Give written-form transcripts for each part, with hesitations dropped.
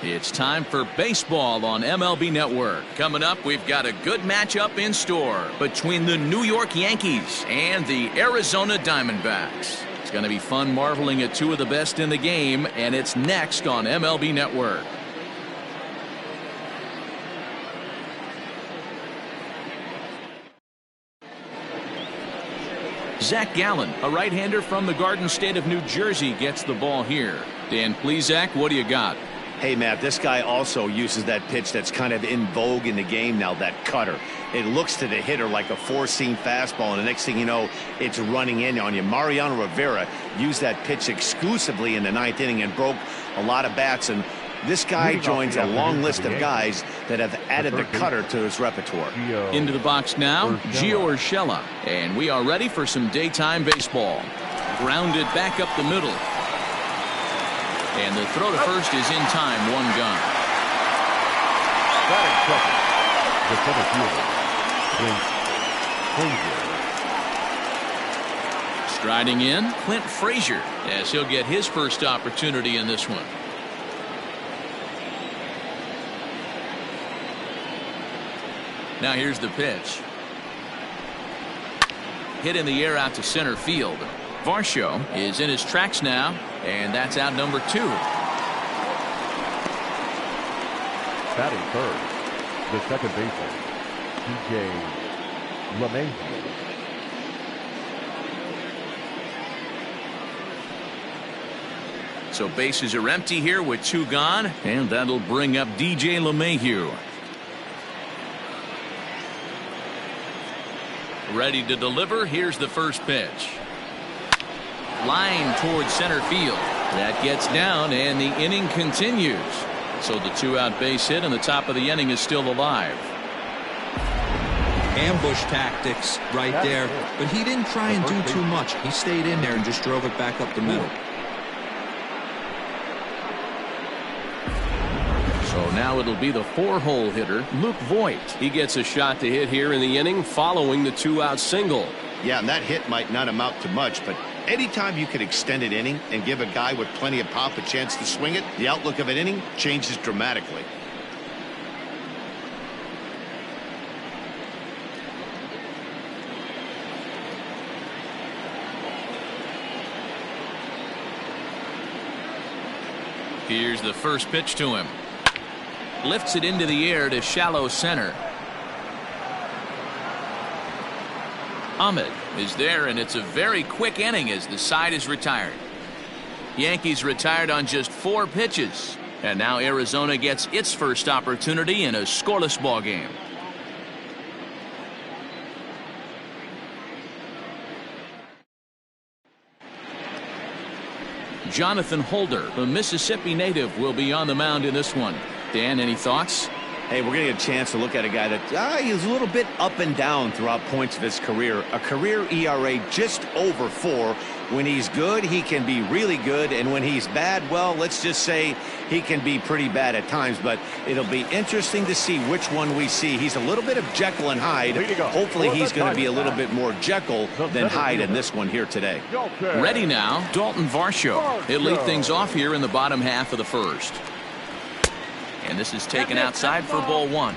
It's time for baseball on MLB Network. Coming up, we've got a good matchup in store between the New York Yankees and the Arizona Diamondbacks. It's going to be fun marveling at two of the best in the game, and it's next on MLB Network. Zach Gallen, a right-hander from the Garden State of New Jersey, gets the ball here. Dan, please, Zach, what do you got? Hey, Matt, this guy also uses that pitch that's kind of in vogue in the game now, that cutter. It looks to the hitter like a four-seam fastball, and the next thing you know, it's running in on you. Mariano Rivera used that pitch exclusively in the ninth inning and broke a lot of bats, and this guy joins a long list of guys that have added the cutter to his repertoire. Into the box now, Gio Urshela, and we are ready for some daytime baseball. Grounded back up the middle. And the throw to first is in time, one gone. The center fielder, Striding in, Clint Frazier, as he'll get his first opportunity in this one. Now here's the pitch. Hit in the air out to center field. Varsho is in his tracks now, and that's out number 2. Batting third, the second baseman, DJ LeMahieu. So bases are empty here with 2 gone, and that'll bring up DJ LeMahieu. Ready to deliver. Here's the first pitch. Line towards center field. That gets down, and the inning continues. So the 2-out base hit, and the top of the inning is still alive. Ambush tactics right there, but he didn't try and do too much. He stayed in there and just drove it back up the middle. So now it'll be the 4-hole hitter, Luke Voit. He gets a shot to hit here in the inning following the 2-out single. Yeah, and that hit might not amount to much, but anytime you can extend an inning and give a guy with plenty of pop a chance to swing it, the outlook of an inning changes dramatically. Here's the first pitch to him. Lifts it into the air to shallow center. Ahmed is there, and it's a very quick inning as the side is retired. Yankees retired on just 4 pitches, and now Arizona gets its first opportunity in a scoreless ball game. Jonathan Holder, the Mississippi native, will be on the mound in this one. Dan, any thoughts? Hey, we're going to get a chance to look at a guy that he's a little bit up and down throughout points of his career. A career ERA just over 4. When he's good, he can be really good, and when he's bad, well, let's just say he can be pretty bad at times, but it'll be interesting to see which one we see. He's a little bit of Jekyll and Hyde. Hopefully he's going to be a little bit more Jekyll than Hyde in this one here today. Ready now, Dalton Varsho. He'll lead things off here in the bottom half of the first. And this is taken outside for ball 1.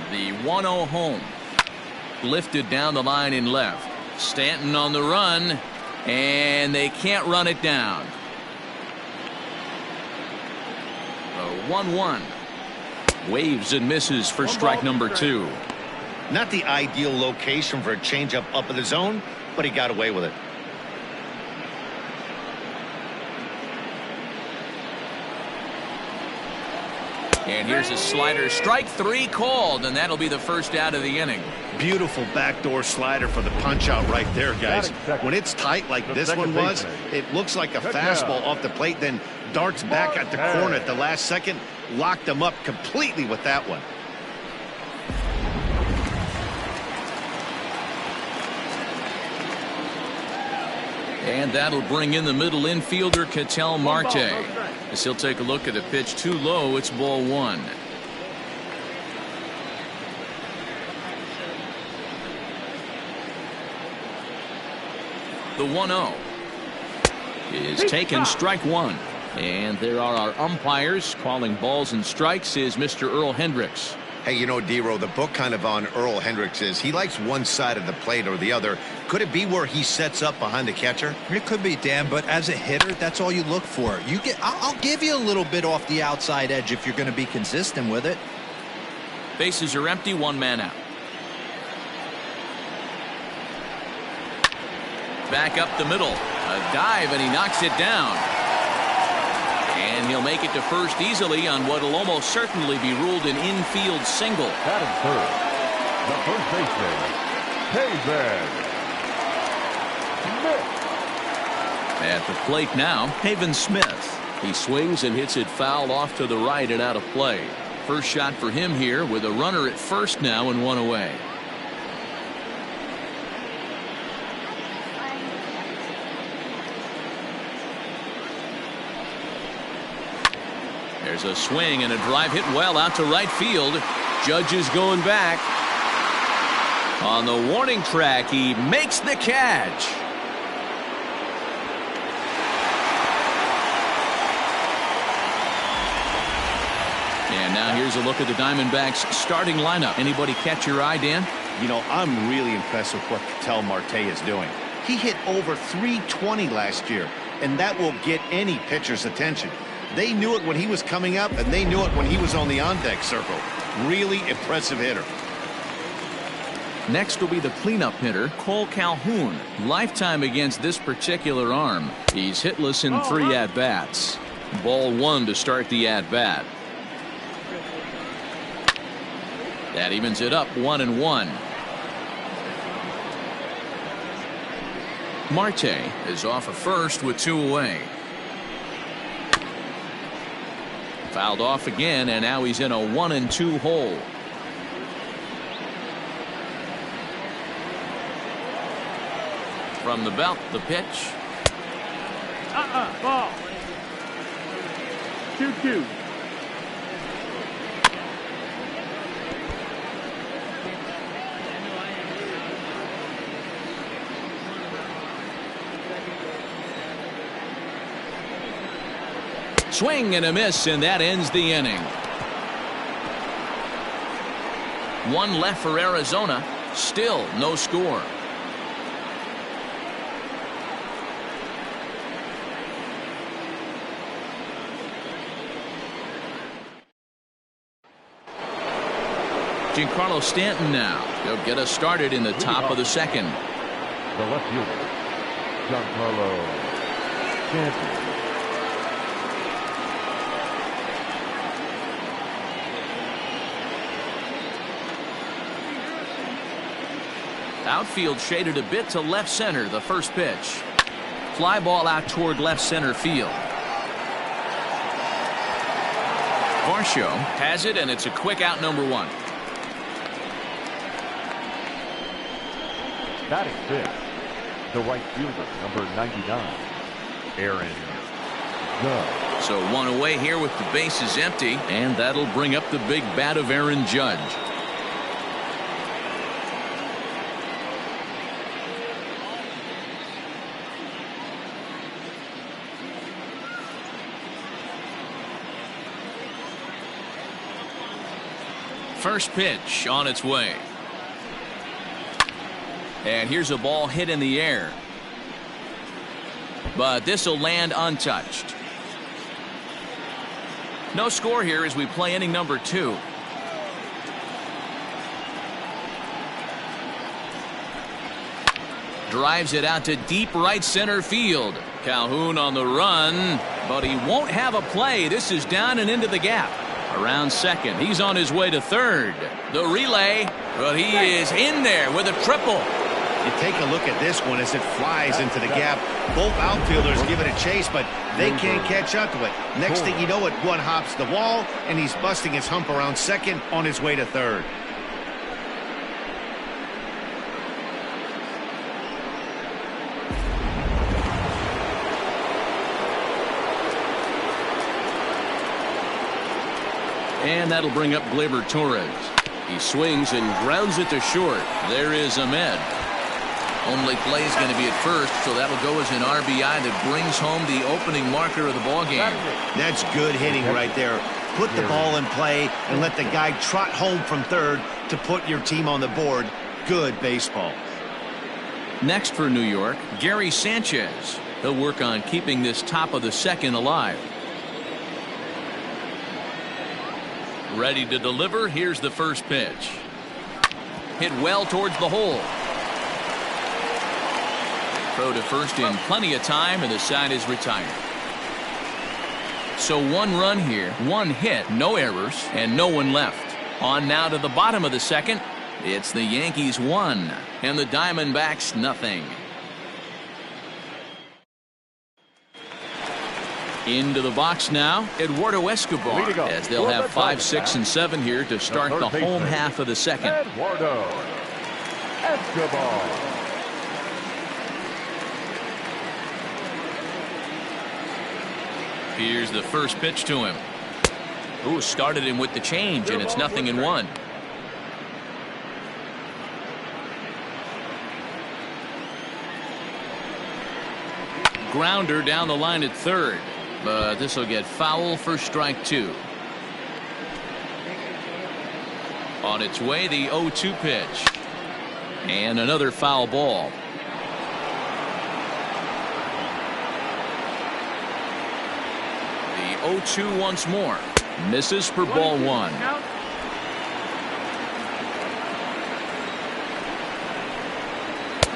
The 1-0 home. Lifted down the line in left. Stanton on the run, and they can't run it down. A 1-1. Waves and misses for strike number 2. Not the ideal location for a changeup up in the zone, but he got away with it. And here's a slider. Strike 3 called, and that'll be the first out of the inning. Beautiful backdoor slider for the punch out right there, guys. When it's tight like this one was, it looks like a fastball off the plate, then darts back at the corner at the last second. Locked him up completely with that one. And that'll bring in the middle infielder, Ketel Marte. As he'll take a look at a pitch too low, it's ball 1. The 1-0 is taken, strike one. And there are our umpires calling balls and strikes is Mr. Earl Hendricks. Hey, you know, D-Row, the book kind of on Earl Hendricks is he likes one side of the plate or the other. Could it be where he sets up behind the catcher? It could be, Dan, but as a hitter, that's all you look for. I'll give you a little bit off the outside edge if you're going to be consistent with it. Bases are empty, one man out. Back up the middle. A dive, and he knocks it down. And he'll make it to first easily on what will almost certainly be ruled an infield single. Batting third, the first baseman, Haven Smith. At the plate now, Haven Smith. He swings and hits it foul off to the right and out of play. First shot for him here with a runner at first now and one away. There's a swing and a drive hit well out to right field. Judge is going back. On the warning track, he makes the catch. And now here's a look at the Diamondbacks starting lineup. Anybody catch your eye, Dan? You know, I'm really impressed with what Ketel Marte is doing. He hit over 320 last year, and that will get any pitcher's attention. They knew it when he was coming up, and they knew it when he was on the on-deck circle. Really impressive hitter. Next will be the cleanup hitter, Cole Calhoun. Lifetime against this particular arm. He's hitless in 3 at-bats. Ball 1 to start the at-bat. That evens it up 1-1. Marte is off at first with 2 away. Fouled off again, and now he's in a 1-2 hole. From the belt, the pitch. Ball. 2-2. Swing and a miss, and that ends the inning. 1 left for Arizona. Still no score. Giancarlo Stanton now. He'll get us started in the top of the second. The left fielder, Giancarlo Stanton. Outfield shaded a bit to left center. The first pitch. Fly ball out toward left center field. Varsho has it, and it's a quick out, number 1. Batting fifth, the right fielder, number 99, Aaron Judge. So 1 away here with the bases empty, and that'll bring up the big bat of Aaron Judge. First pitch on its way. And here's a ball hit in the air. But this will land untouched. No score here as we play inning number 2. Drives it out to deep right center field. Calhoun on the run, but he won't have a play. This is down and into the gap. Around second. He's on his way to third. The relay, but he is in there with a triple. You take a look at this one as it flies into the gap. Both outfielders give it a chase, but they can't catch up to it. Next thing you know it, one hops the wall, and he's busting his hump around second on his way to third. And that'll bring up Gleyber Torres. He swings and grounds it to short. There is Ahmed. Only play is going to be at first, so that'll go as an RBI that brings home the opening marker of the ballgame. That's good hitting right there. Put the ball in play and let the guy trot home from third to put your team on the board. Good baseball. Next for New York, Gary Sanchez. He'll work on keeping this top of the second alive. Ready to deliver. Here's the first pitch. Hit well towards the hole. Throw to first in plenty of time, and the side is retired. So 1 run here, 1 hit, no errors, and no one left. On now to the bottom of the second. It's the Yankees 1 and the Diamondbacks nothing. Into the box now, Eduardo Escobar, as they'll have 5, 6, and 7 here to start the home half of the second. Eduardo Escobar. Here's the first pitch to him. Ooh, started him with the change, and it's 0-1. Grounder down the line at third, but this will get foul for strike 2. On its way, the 0-2 pitch, and another foul ball. The 0-2 once more, misses for ball 1.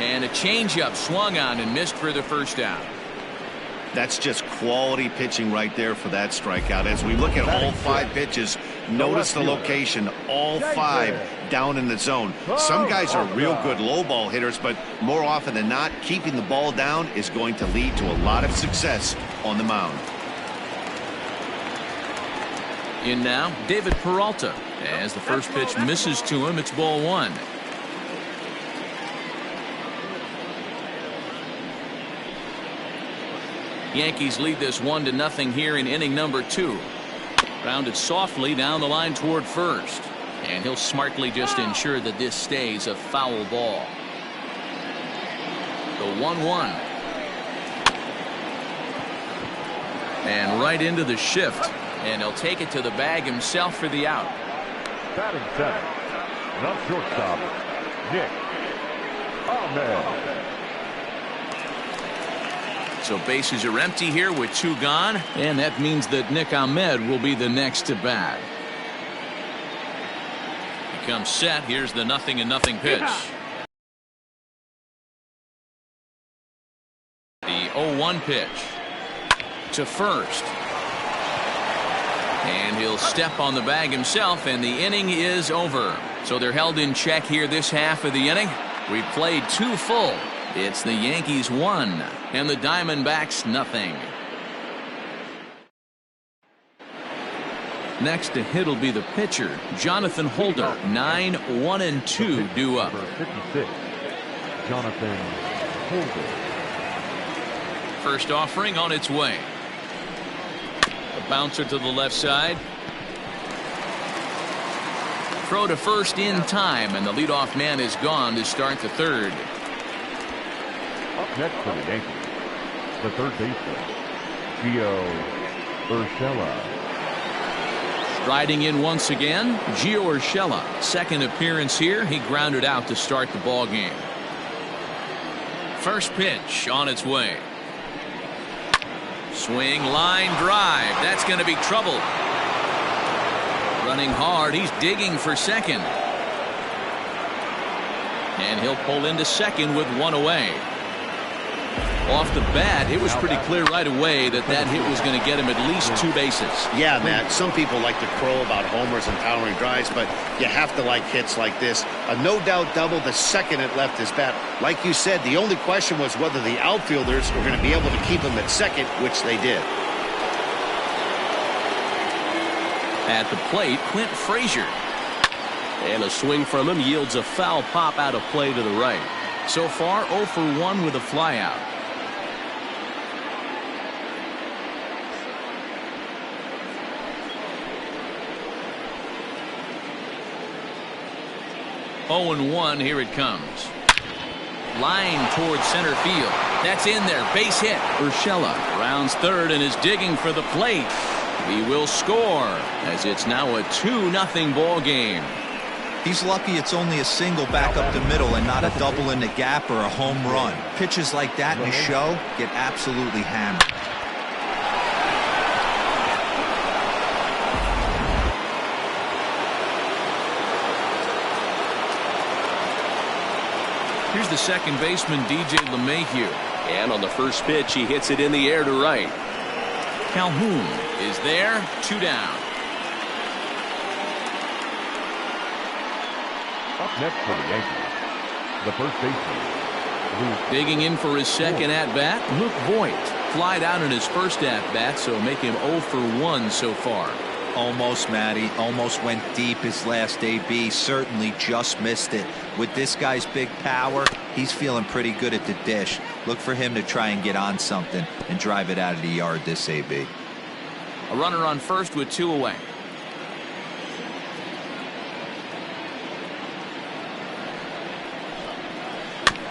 And a changeup swung on and missed for the first out. That's just quality pitching right there for that strikeout. As we look at all 5 pitches, notice the location, all 5 down in the zone. Some guys are real good low ball hitters, but more often than not, keeping the ball down is going to lead to a lot of success on the mound. In now, David Peralta. As the first pitch misses to him, it's ball 1. Yankees lead this 1-0 here in inning number 2. Grounded softly down the line toward first, and he'll smartly just ensure that this stays a foul ball. The 1-1, and right into the shift, and he'll take it to the bag himself for the out. Batting 7, not shortstop, Nick Ahmed. So bases are empty here with 2 gone, and that means that Nick Ahmed will be the next to bat. He comes set. Here's the 0-0 pitch. The 0-1 pitch to first, and he'll step on the bag himself, and the inning is over. So they're held in check here this half of the inning. We played 2 full. It's the Yankees 1 and the Diamondbacks nothing. Next to hit will be the pitcher, Jonathan Holder. 9, 1, and 2 due up. 56, Jonathan Holder. First offering on its way. A bouncer to the left side. Throw to first in time, and the leadoff man is gone to start the third. Up next for the Yankees, the third baseman, Gio Urshela. Striding in once again, Gio Urshela. Second appearance here. He grounded out to start the ball game. First pitch on its way. Swing, line drive. That's going to be trouble. Running hard. He's digging for second. And he'll pull into second with 1 away. Off the bat, it was pretty clear right away that that hit was going to get him at least 2 bases. Yeah, Matt, some people like to crow about homers and powering drives, but you have to like hits like this. A no-doubt double the second it left his bat. Like you said, the only question was whether the outfielders were going to be able to keep him at second, which they did. At the plate, Clint Frazier. And a swing from him yields a foul pop out of play to the right. So far, 0 for 1 with a flyout. Oh and 1, here it comes. Line towards center field. That's in there. Base hit. Urshela rounds third and is digging for the plate. He will score as it's now a 2-0 ball game. He's lucky it's only a single back up the middle and not a double in the gap or a home run. Pitches like that in the show get absolutely hammered. Here's the second baseman, DJ LeMahieu. And on the first pitch, he hits it in the air to right. Calhoun is there, 2 down. Up next for the Yankees, the first baseman. Digging in for his second at-bat, Luke Voigt. Flied out in his first at-bat, so make him 0 for 1 so far. Almost, Matty. Almost went deep his last AB. Certainly just missed it. With this guy's big power, he's feeling pretty good at the dish. Look for him to try and get on something and drive it out of the yard this AB. A runner on first with 2 away.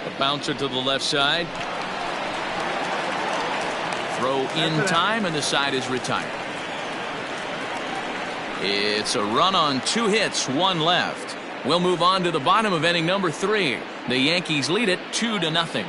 A bouncer to the left side. Throw in time, and the side is retired. It's a run on 2 hits, 1 left. We'll move on to the bottom of inning number 3. The Yankees lead it 2-0.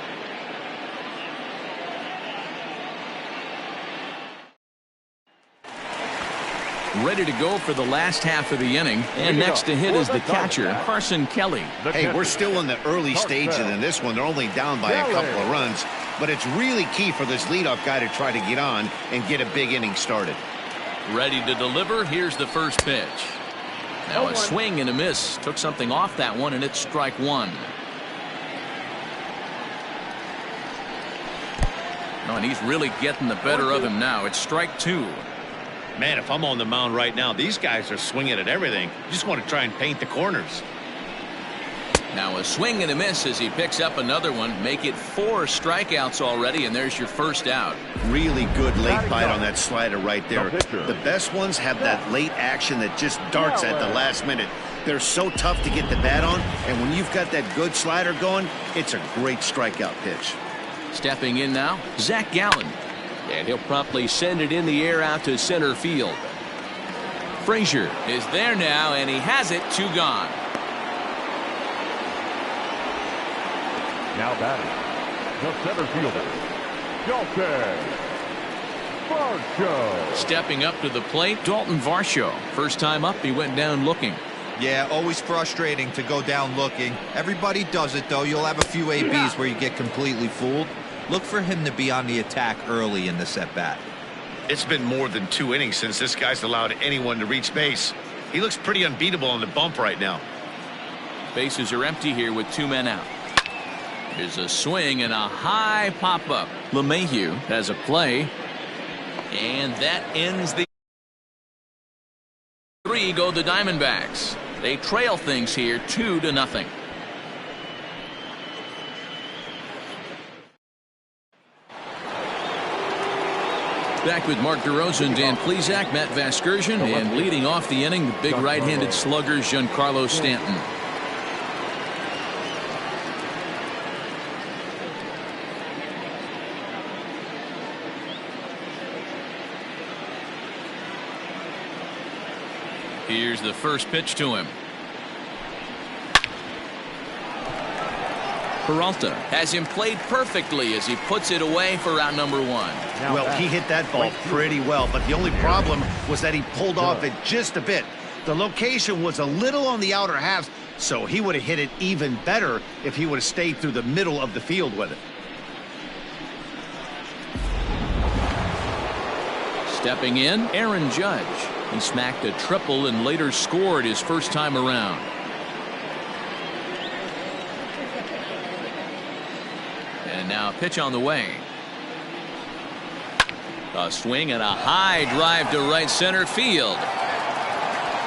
Ready to go for the last half of the inning. And next to hit is the catcher, Carson Kelly. Hey, we're still in the early stages in this one. They're only down by a couple of runs. But it's really key for this leadoff guy to try to get on and get a big inning started. Ready to deliver. Here's the first pitch. Now a swing and a miss. Took something off that one, and it's strike 1. Oh, and he's really getting the better of him now. It's strike 2. Man, if I'm on the mound right now, these guys are swinging at everything. You just want to try and paint the corners. Now a swing and a miss as he picks up another one. Make it 4 strikeouts already, and there's your first out. Really good late bite on that slider right there. The best ones have that late action that just darts at the last minute. They're so tough to get the bat on, and when you've got that good slider going, it's a great strikeout pitch. Stepping in now, Zach Gallen. And he'll promptly send it in the air out to center field. Frazier is there now, and he has it. 2 gone. Now batting, the center fielder, Dalton Varsho. Stepping up to the plate, Dalton Varsho. First time up, he went down looking. Yeah, always frustrating to go down looking. Everybody does it, though. You'll have a few ABs where you get completely fooled. Look for him to be on the attack early in this at-bat. It's been more than 2 innings since this guy's allowed anyone to reach base. He looks pretty unbeatable on the bump right now. Bases are empty here with 2 men out. Here's a swing and a high pop-up. LeMahieu has a play. And that ends the 3. Go the Diamondbacks. They trail things here 2-0. Back with Mark DeRosa and Dan Plesac, Matt Vasgersian, and leading off the inning, the big right-handed slugger, Giancarlo Stanton. Here's the first pitch to him. Peralta has him played perfectly as he puts it away for out number 1. Well, he hit that ball pretty well, but the only problem was that he pulled off it just a bit. The location was a little on the outer half, so he would have hit it even better if he would have stayed through the middle of the field with it. Stepping in, Aaron Judge. He smacked a triple and later scored his first time around. And now a pitch on the way. A swing and a high drive to right center field.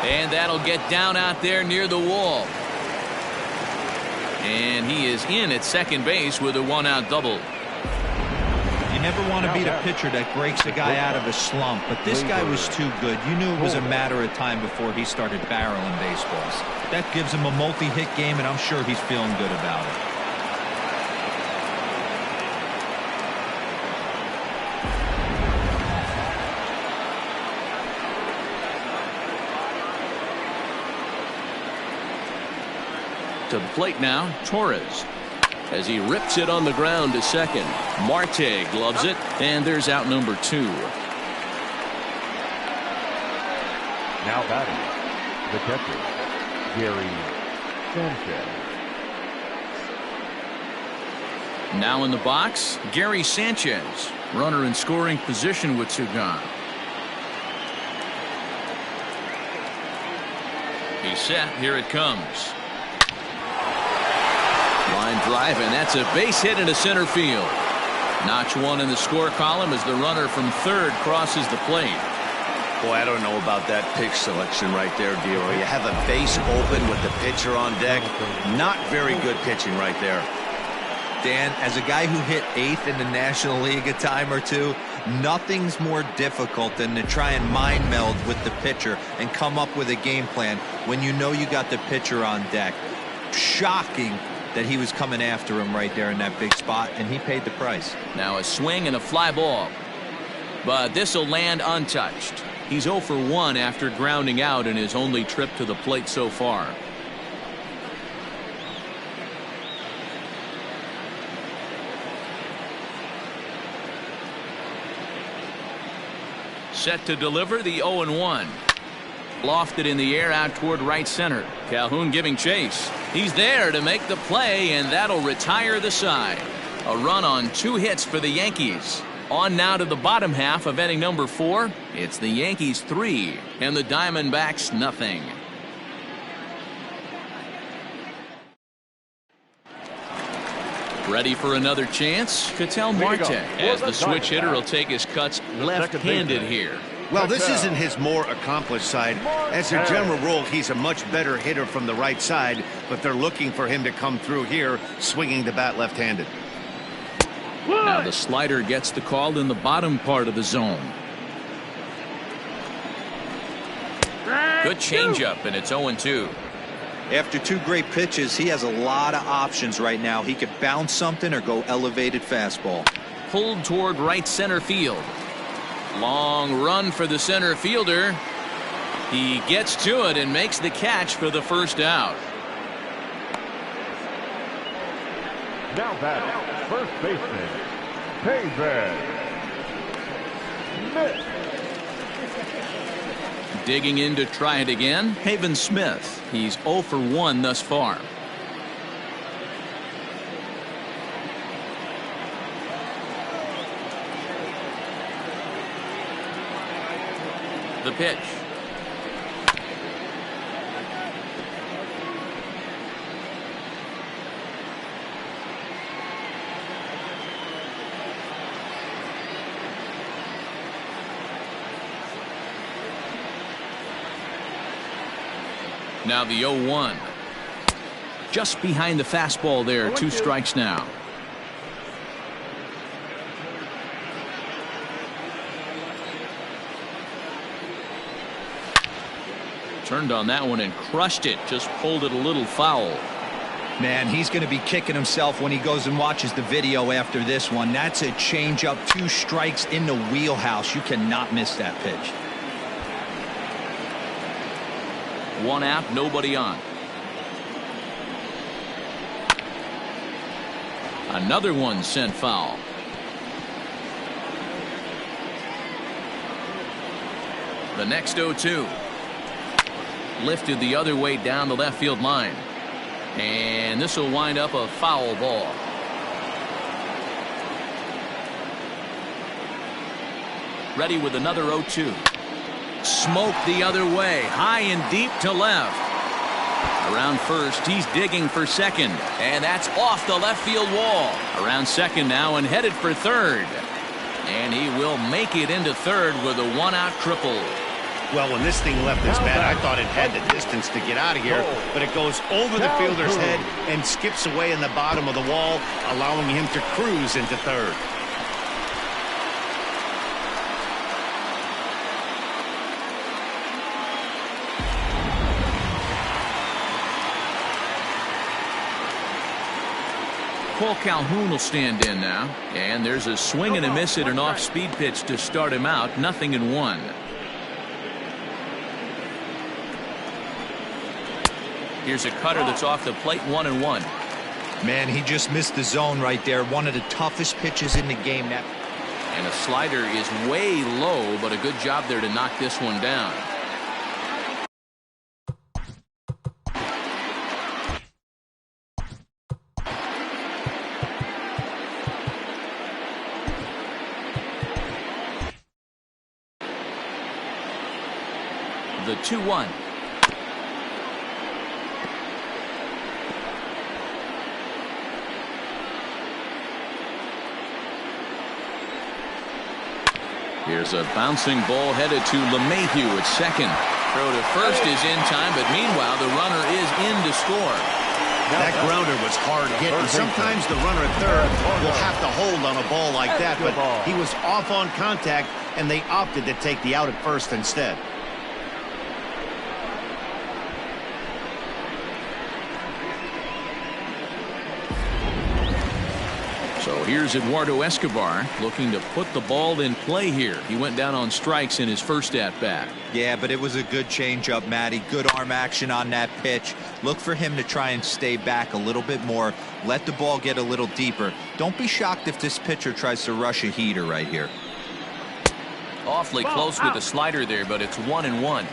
And that'll get down out there near the wall. And he is in at second base with a 1-out double. You never want to be the pitcher that breaks a guy out of a slump, but this guy was too good. You knew it was a matter of time before he started barreling baseballs. That gives him a multi-hit game, and I'm sure he's feeling good about it. To the plate now, Torres. As he rips it on the ground to second. Marte gloves it, and there's out number 2. Now batting, the catcher, Gary Sanchez. Now in the box, Gary Sanchez. Runner in scoring position with 2 gone. He's set. Here it comes. Line drive, and that's a base hit into center field. Notch 1 in the score column as the runner from third crosses the plate. Boy, I don't know about that pitch selection right there, Dero. You have a base open with the pitcher on deck. Not very good pitching right there. Dan, as a guy who hit 8th in the National League a time or two, nothing's more difficult than to try and mind meld with the pitcher and come up with a game plan when you know you got the pitcher on deck. Shocking that he was coming after him right there in that big spot, and he paid the price. Now a swing and a fly ball. But this will land untouched. He's 0 for 1 after grounding out in his only trip to the plate so far. Set to deliver the 0-1. Lofted in the air out toward right center. Calhoun giving chase. He's there to make the play, and that'll retire the side. A run on 2 hits for the Yankees. On now to the bottom half of inning number 4. It's the Yankees 3 and the Diamondbacks nothing. Ready for another chance? Ketel Marte, as the switch hitter will take his cuts left-handed here. Well, this isn't his more accomplished side. As a general rule, he's a much better hitter from the right side, but they're looking for him to come through here, swinging the bat left-handed. Now the slider gets the call in the bottom part of the zone. Good changeup, and it's 0-2. After 2 great pitches, he has a lot of options right now. He could bounce something or go elevated fastball. Pulled toward right center field. Long run for the center fielder. He gets to it and makes the catch for the first out. Now batting, first baseman, David Smith. Digging in to try it again, Haven Smith. He's 0 for 1 thus far. The pitch. Now the 0-1. Just behind the fastball there. 2 strikes now. Turned on that one and crushed it. Just pulled it a little foul. Man, he's going to be kicking himself when he goes and watches the video after this one. That's a changeup. 2 strikes in the wheelhouse. You cannot miss that pitch. 1 out, nobody on. Another one sent foul. The next 0-2. Lifted the other way down the left field line. And this will wind up a foul ball. Ready with another 0-2. Smoked the other way, high and deep to left. Around first, he's digging for second, and that's off the left field wall. Around second now and headed for third. And he will make it into third with a 1-out triple. Well, when this thing left his bat, I thought it had the distance to get out of here, but it goes over the fielder's head and skips away in the bottom of the wall, allowing him to cruise into third. Paul Calhoun will stand in now, and there's a swing and a miss at an off-speed pitch to start him out. 0-1. Here's a cutter that's off the plate, 1-1. Man, he just missed the zone right there. One of the toughest pitches in the game. And a slider is way low, but a good job there to knock this one down. The 2-1. Here's a bouncing ball headed to LeMahieu at second. Throw to first is in time, but meanwhile the runner is in to score. That grounder was hard hit, and sometimes the runner at third will have to hold on a ball like that, but he was off on contact, and they opted to take the out at first instead. So here's Eduardo Escobar looking to put the ball in play here. He went down on strikes in his first at-bat. Yeah, but it was a good changeup, Matty. Good arm action on that pitch. Look for him to try and stay back a little bit more. Let the ball get a little deeper. Don't be shocked if this pitcher tries to rush a heater right here. Awfully close with the slider there, but it's 1-1.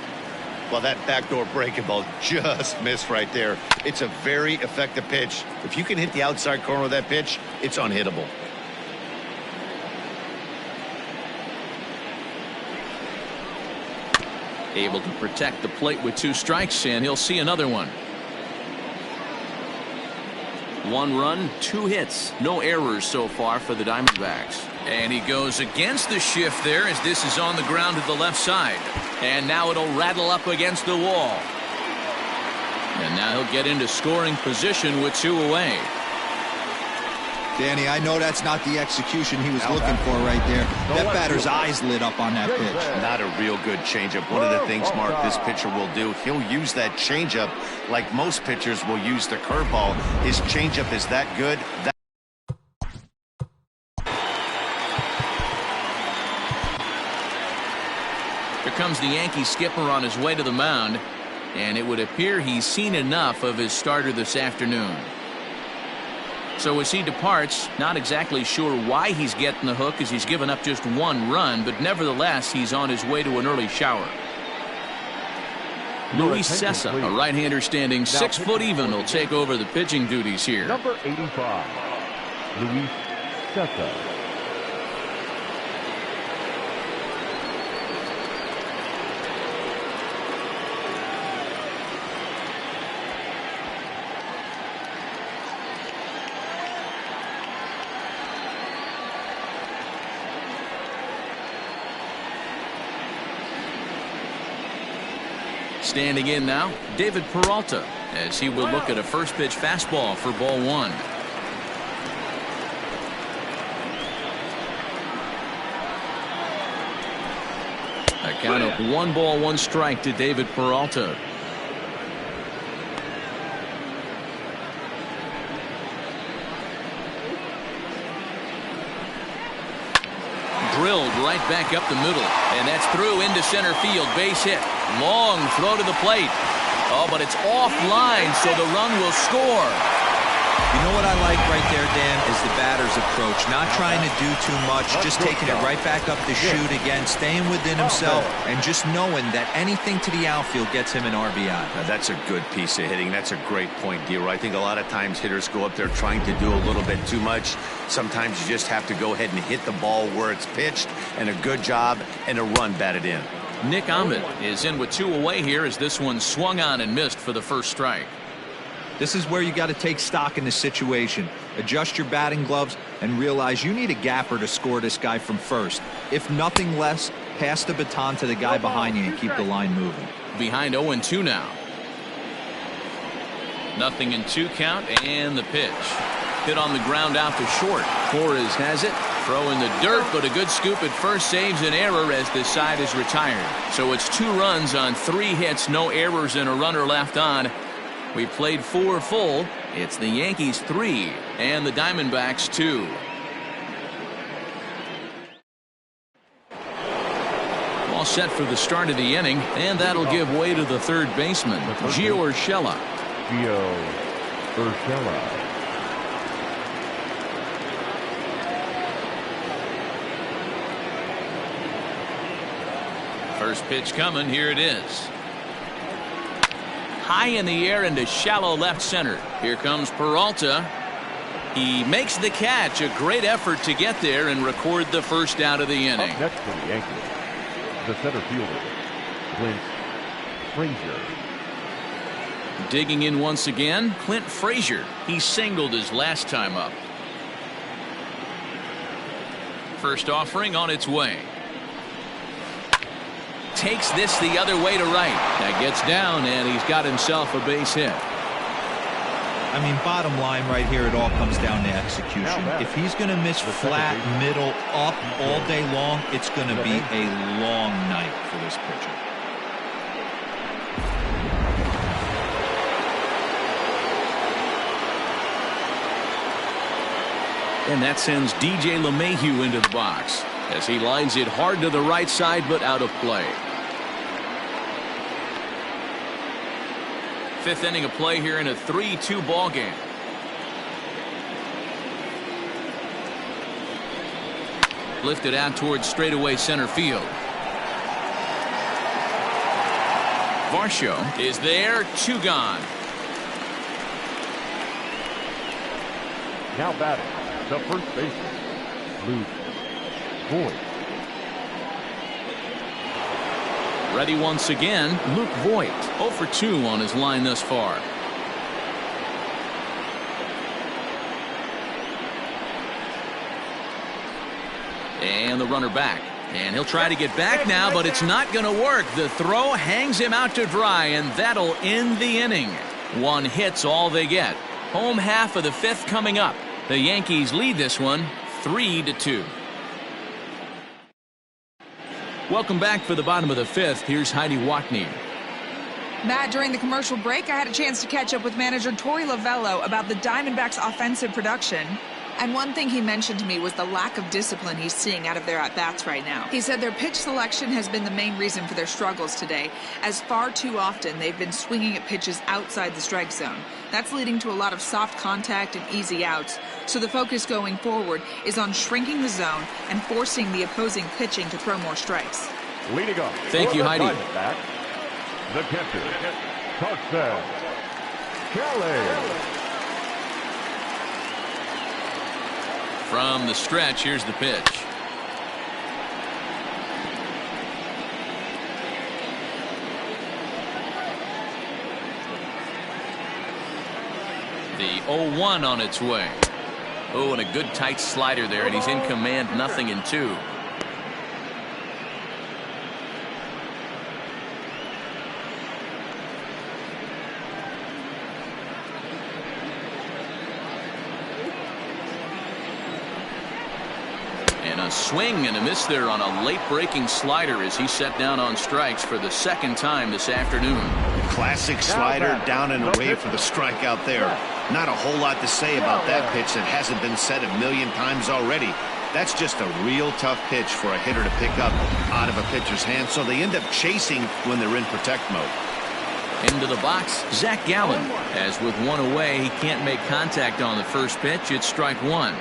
Well, that backdoor breaking ball just missed right there. It's a very effective pitch. If you can hit the outside corner of that pitch, it's unhittable. Able to protect the plate with 2 strikes, and he'll see another one. 1 run, 2 hits, no errors so far for the Diamondbacks. And he goes against the shift there as this is on the ground to the left side. And now it'll rattle up against the wall. And now he'll get into scoring position with 2 away. Danny, I know that's not the execution he was looking for right there. That batter's eyes lit up on that pitch. Not a real good changeup. One of the things, Mark, this pitcher will do, he'll use that changeup like most pitchers will use the curveball. His changeup is that good. Here comes the Yankee skipper on his way to the mound, and it would appear he's seen enough of his starter this afternoon. So as he departs, not exactly sure why he's getting the hook as he's given up just 1 run, but nevertheless he's on his way to an early shower. Luis Cessa, a right-hander standing 6 foot even, will take over the pitching duties here. Number 85, Luis Cessa. Standing in now, David Peralta, as he will look at a first pitch fastball for ball 1. A count of 1 ball, 1 strike to David Peralta. Drilled right back up the middle, and that's through into center field. Base hit. Long throw to the plate. Oh, but it's offline, so the run will score. You know what I like right there, Dan, is the batter's approach. Not trying to do too much, just taking it right back up the chute again, staying within himself, and just knowing that anything to the outfield gets him an RBI. Now, that's a good piece of hitting. That's a great point, Dero. I think a lot of times hitters go up there trying to do a little bit too much. Sometimes you just have to go ahead and hit the ball where it's pitched, and a good job and a run batted in. Nick Ahmed is in with 2 away here as this one swung on and missed for the first strike. This is where you got to take stock in the situation. Adjust your batting gloves and realize you need a gapper to score this guy from first. If nothing less, pass the baton to the guy behind you and keep the line moving. Behind 0-2 now. 0-2 count, and the pitch. Hit on the ground out to short. Torres has it. Throw in the dirt, but a good scoop at first saves an error as this side is retired. So it's 2 runs on 3 hits, no errors, and a runner left on. We played 4 full. It's the Yankees 3 and the Diamondbacks 2. All set for the start of the inning, and that'll give way to the third baseman, Gio Urshela. Urshela. First pitch coming. Here it is. High in the air into shallow left center. Here comes Peralta. He makes the catch. A great effort to get there and record the first out of the inning. Up next for the Yankees, the center fielder, Clint Frazier. Digging in once again, Clint Frazier. He singled his last time up. First offering on its way. Takes this the other way to right. That gets down, and he's got himself a base hit. I mean, bottom line right here, it all comes down to execution. If he's going to miss flat, middle, up all day long, it's going to be a long night for this pitcher. And that sends DJ LeMahieu into the box as he lines it hard to the right side, but out of play. Fifth inning of play here in a 3-2 ball game. Lifted out towards straightaway center field. Varsho is there, 2 gone. Now batting, the first baseman, Luke Voigt. Ready once again, Luke Voigt. 0 for 2 on his line thus far. And the runner back. And he'll try to get back now, but it's not going to work. The throw hangs him out to dry, and that'll end the inning. 1 hit's all they get. Home half of the 5th coming up. The Yankees lead this one 3-2. Welcome back for the bottom of the 5th. Here's Heidi Watney. Matt, during the commercial break, I had a chance to catch up with manager Torey Lovello about the Diamondbacks' offensive production. And one thing he mentioned to me was the lack of discipline he's seeing out of their at-bats right now. He said their pitch selection has been the main reason for their struggles today, as far too often they've been swinging at pitches outside the strike zone. That's leading to a lot of soft contact and easy outs. So the focus going forward is on shrinking the zone and forcing the opposing pitching to throw more strikes. Leading off. Thank you, Heidi. The catcher, Carson Calhoun. From the stretch, here's the pitch. The 0-1 on its way. Oh, and a good tight slider there, and he's in command, 0-2. And a swing and a miss there on a late breaking slider as he set down on strikes for the 2nd time this afternoon. Classic slider down and away for the strikeout there. Not a whole lot to say about that pitch that hasn't been said a million times already. That's just a real tough pitch for a hitter to pick up out of a pitcher's hand, so they end up chasing when they're in protect mode. Into the box, Zach Gallen. As with 1 away, he can't make contact on the first pitch. It's strike 1.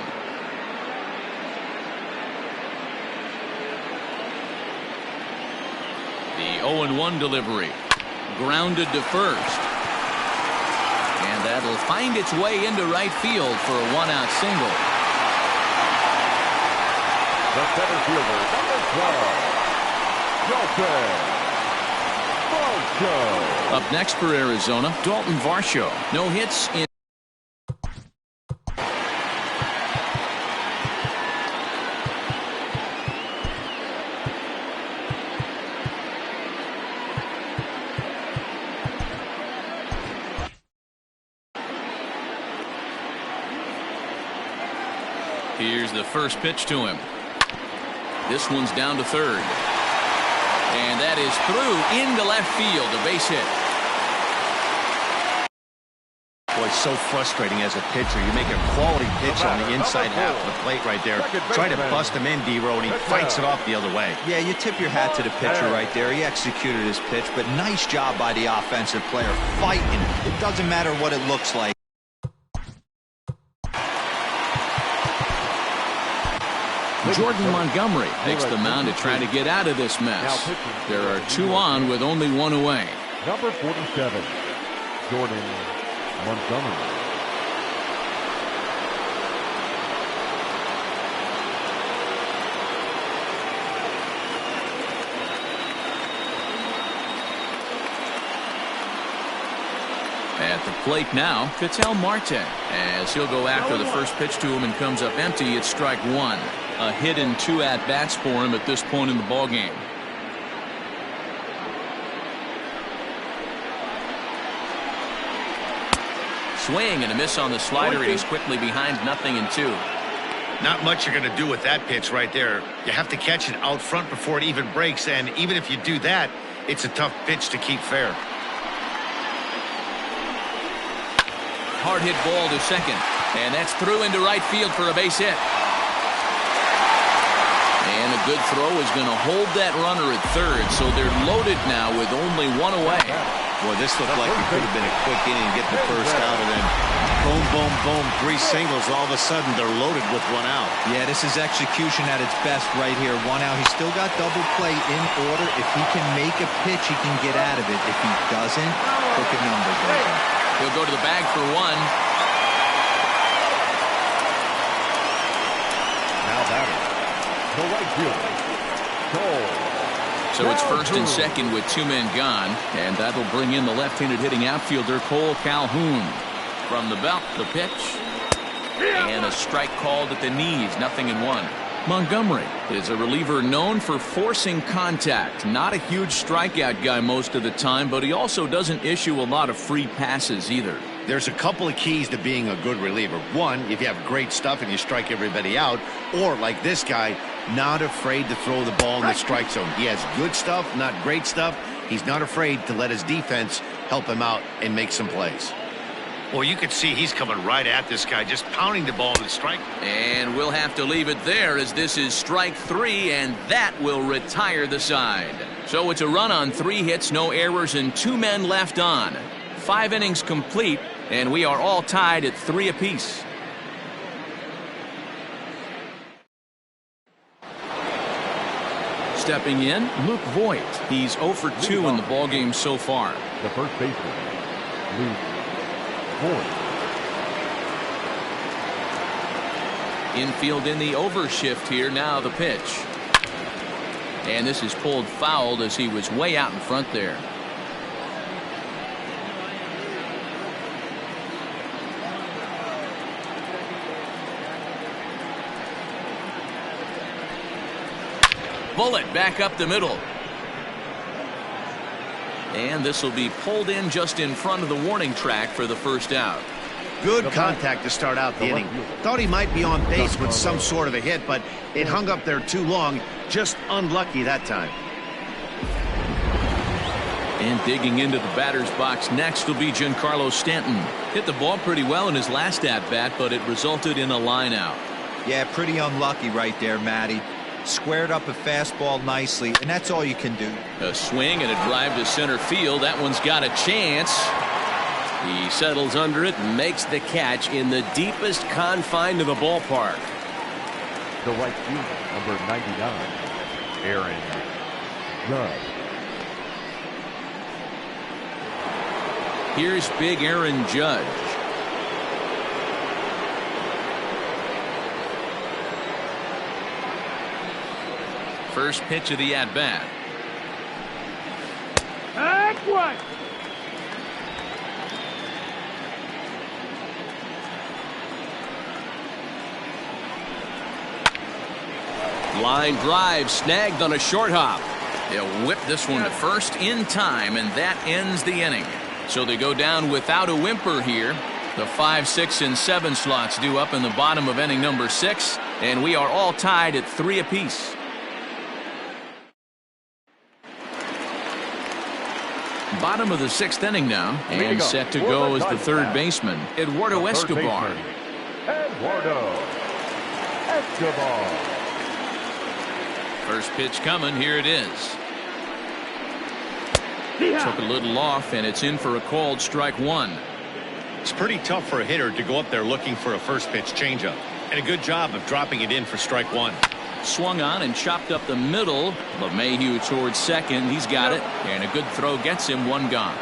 The 0-1 delivery. Grounded to first. And that'll find its way into right field for a 1-out single. The center fielder, number 12, Dalton Varsho. Up next for Arizona, Dalton Varsho. No hits in. Here's the first pitch to him. This one's down to third. And that is through into left field, a base hit. Boy, so frustrating as a pitcher. You make a quality pitch on the inside half of the plate right there. Try to bust him in, D-Row, and he fights it off the other way. Yeah, you tip your hat to the pitcher right there. He executed his pitch, but nice job by the offensive player fighting. It doesn't matter what it looks like. Jordan Montgomery takes the mound to try to get out of this mess. There are 2 on with only 1 away. Number 47, Jordan Montgomery. At the plate now, Ketel Marte, as he'll go after the first pitch to him and comes up empty. It's strike 1. A hit and 2 at-bats for him at this point in the ballgame. Swing and a miss on the slider, and he's quickly behind 0-2. Not much you're going to do with that pitch right there. You have to catch it out front before it even breaks, and even if you do that, it's a tough pitch to keep fair. Hard hit ball to second, and that's through into right field for a base hit. And a good throw is going to hold that runner at third, so they're loaded now with only 1 away. Boy, this looked like it could have been a quick inning, get the first out, and then boom, boom, boom, 3 singles. All of a sudden, they're loaded with 1 out. Yeah, this is execution at its best right here. 1 out. He's still got double play in order. If he can make a pitch, he can get out of it. If he doesn't, crooked numbers right there. He'll go to the bag for 1. Now batting, the right fielder, Cole. So it's first and second with 2 men gone, and that'll bring in the left-handed hitting outfielder Cole Calhoun. From the belt, the pitch, and a strike called at the knees, 0-1. Montgomery is a reliever known for forcing contact. Not a huge strikeout guy most of the time, but he also doesn't issue a lot of free passes either. There's a couple of keys to being a good reliever. One, if you have great stuff and you strike everybody out, or like this guy, not afraid to throw the ball in the strike zone. He has good stuff, not great stuff. He's not afraid to let his defense help him out and make some plays. Well, you can see he's coming right at this guy, just pounding the ball in the strike. And we'll have to leave it there, as this is strike 3, and that will retire the side. So it's a run on 3 hits, no errors, and 2 men left on. 5 innings complete, and we are all tied at 3 apiece. Stepping in, Luke Voigt. He's 0 for 2 in the ballgame so far. The first baseman, Luke Voigt. Infield in the overshift here. Now the pitch. And this is pulled foul as he was way out in front there. Bullet back up the middle. And this will be pulled in just in front of the warning track for the first out. Good contact to start out the inning. Thought he might be on base with some sort of a hit, but it hung up there too long. Just unlucky that time. And digging into the batter's box next will be Giancarlo Stanton. Hit the ball pretty well in his last at-bat, but it resulted in a line out. Yeah, pretty unlucky right there, Matty. Squared up a fastball nicely, and that's all you can do. A swing and a drive to center field. That one's got a chance. He settles under it and makes the catch in the deepest confine of the ballpark. The right fielder, number 99, Aaron Judge. Here's big Aaron Judge. First pitch of the at-bat. Line drive snagged on a short hop. They'll whip this one to first in time, and that ends the inning. So they go down without a whimper here. The 5, 6, and 7 slots due up in the bottom of inning number 6, and we are all tied at 3 apiece. Bottom of the 6th inning now, and set to go as the third baseman, Eduardo Escobar. Eduardo Escobar. First pitch coming. Here it is. Took a little off, and it's in for a called strike one. It's pretty tough for a hitter to go up there looking for a first pitch changeup, and a good job of dropping it in for strike one. Swung on and chopped up the middle. LeMahieu towards second. He's got it, and a good throw gets him one gone.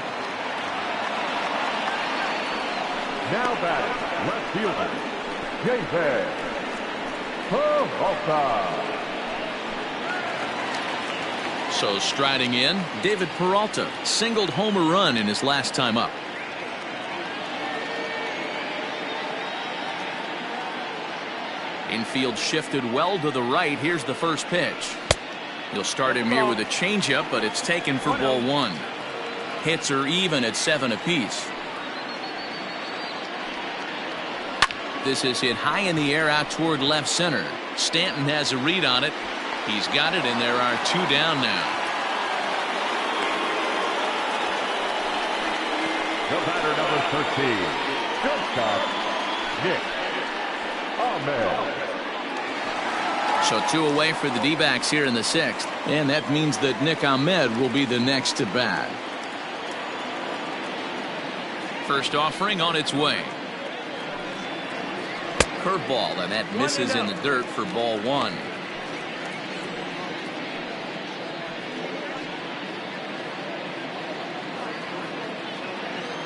Now batting, left fielder, David Peralta. So striding in, David Peralta singled home a run in his last time up. Infield shifted well to the right. Here's the first pitch. You'll start him here with a changeup, but it's taken for ball one. Hits are even at 7 apiece. This is hit high in the air out toward left center. Stanton has a read on it. He's got it, and there are 2 down now. The batter, number 13, shortstop, Nick Ahmed. So 2 away for the D-backs here in the 6th, and that means that Nick Ahmed will be the next to bat. First offering on its way. Curveball, and that misses in the dirt for ball one.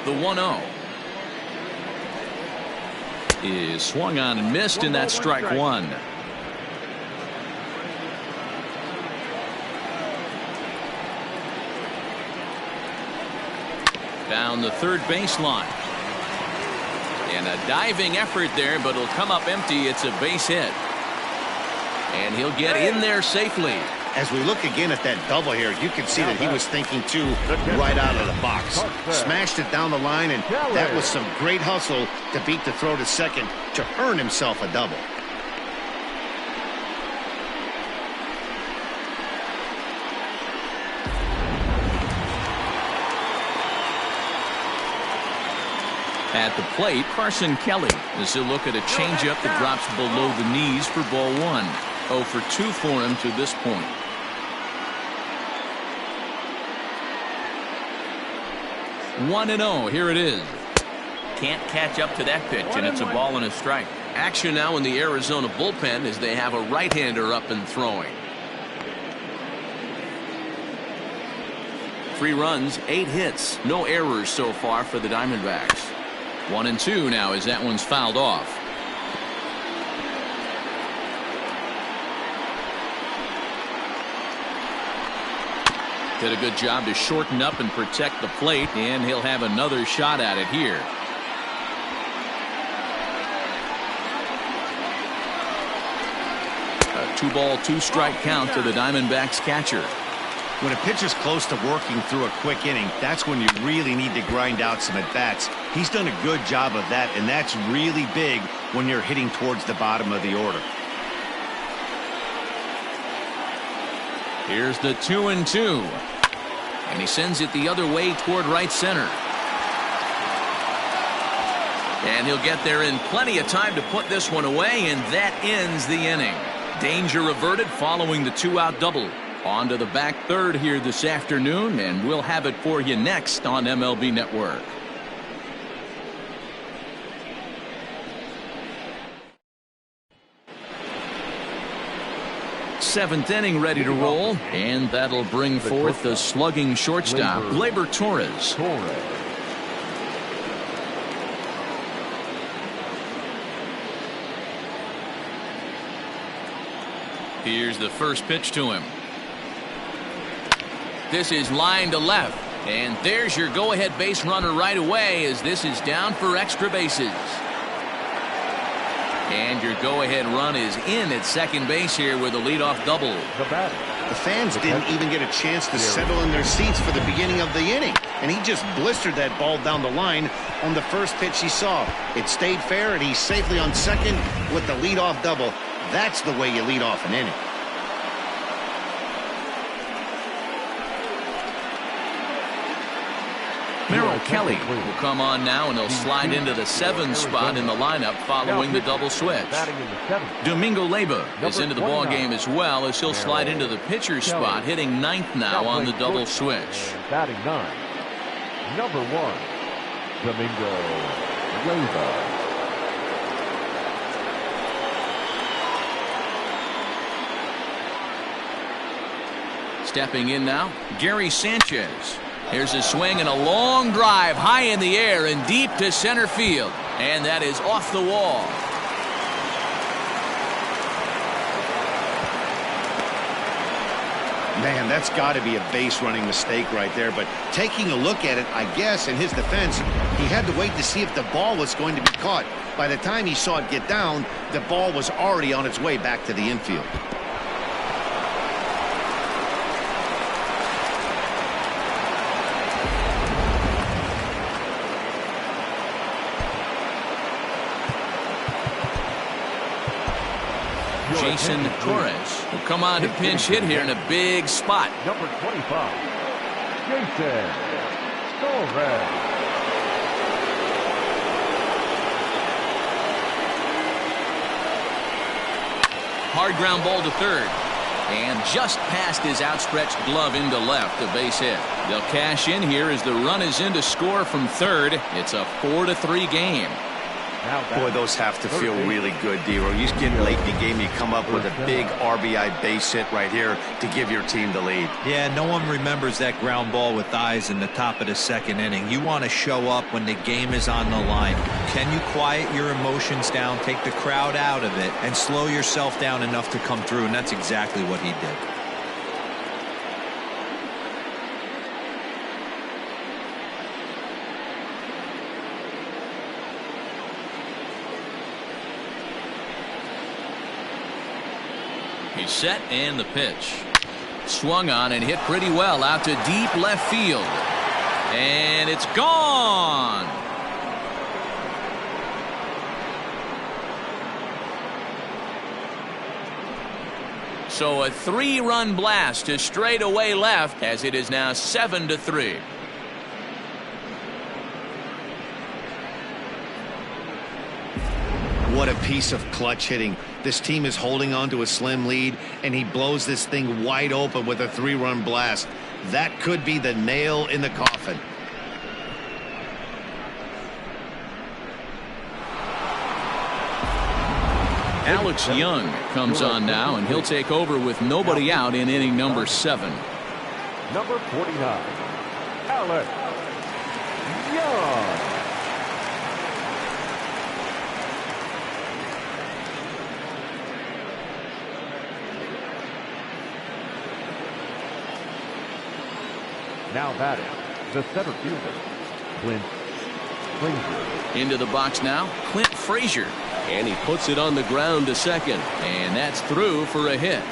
The 1-0 is swung on and missed, and that's strike one. Down the third baseline. And a diving effort there, but it'll come up empty. It's a base hit. And he'll get in there safely. As we look again at that double here, you can see that he was thinking too right out of the box. Smashed it down the line, and that was some great hustle to beat the throw to second to earn himself a double. At the plate, Carson Kelly as he'll look at a changeup that drops below the knees for ball one. 0 for 2 for him to this point. One and 0. Here it is. Can't catch up to that pitch, and it's a ball and a strike. Action now in the Arizona bullpen as they have a right-hander up and throwing. 3 runs, 8 hits, no errors so far for the Diamondbacks. 1 and 2 now as that one's fouled off. Did a good job to shorten up and protect the plate, and he'll have another shot at it here. A 2-ball, 2-strike count to the Diamondbacks catcher. When a pitcher's close to working through a quick inning, that's when you really need to grind out some at-bats. He's done a good job of that, and that's really big when you're hitting towards the bottom of the order. Here's the 2-2. And he sends it the other way toward right center. And he'll get there in plenty of time to put this one away, and that ends the inning. Danger averted following the 2-out double. On to the back third here this afternoon, and we'll have it for you next on MLB Network. Seventh inning ready to roll, and that'll bring forth the slugging shortstop, Gleyber Torres. Here's the first pitch to him. This is line to left, and there's your go-ahead base runner right away as this is down for extra bases. And your go-ahead run is in at second base here with a leadoff double. The fans didn't even get a chance to settle in their seats for the beginning of the inning, and he just blistered that ball down the line on the first pitch he saw. It stayed fair, and he's safely on second with the leadoff double. That's the way you lead off an inning. Merrill Kelly will come on now, and he'll slide into the 7 spot in the lineup following the double switch. Domingo Leyba is into the ball game as well, as he'll slide into the pitcher spot, hitting 9th now on the double switch. Batting 9, number 1, Domingo Leyba. Stepping in now, Gary Sanchez. Here's a swing and a long drive high in the air and deep to center field. And that is off the wall. Man, that's got to be a base running mistake right there. But taking a look at it, I guess, in his defense, he had to wait to see if the ball was going to be caught. By the time he saw it get down, the ball was already on its way back to the infield. Jason Torres will come on to pinch hit here in a big spot. Number 25, Jason Torres. Hard ground ball to third. And just past his outstretched glove into left, a base hit. They'll cash in here as the run is in to score from third. It's a 4-3 game. Boy, those have to feel really good, D-Row. You get late in the game, you come up with a big RBI base hit right here to give your team the lead. Yeah, no one remembers that ground ball with eyes in the top of the 2nd inning. You want to show up when the game is on the line. Can you quiet your emotions down, take the crowd out of it, and slow yourself down enough to come through? And that's exactly what he did. He's set, and the pitch. Swung on and hit pretty well out to deep left field. And it's gone. So a 3-run blast to straightaway left, as it is now 7-3. What a piece of clutch hitting. This team is holding on to a slim lead, and he blows this thing wide open with a 3-run blast. That could be the nail in the coffin. Alex Young comes on now, and he'll take over with nobody out in inning number 7. Number 49, Alex Young. Now batting, the center fielder, Clint Frazier. Into the box now, Clint Frazier. And he puts it on the ground to second. And that's through for a hit.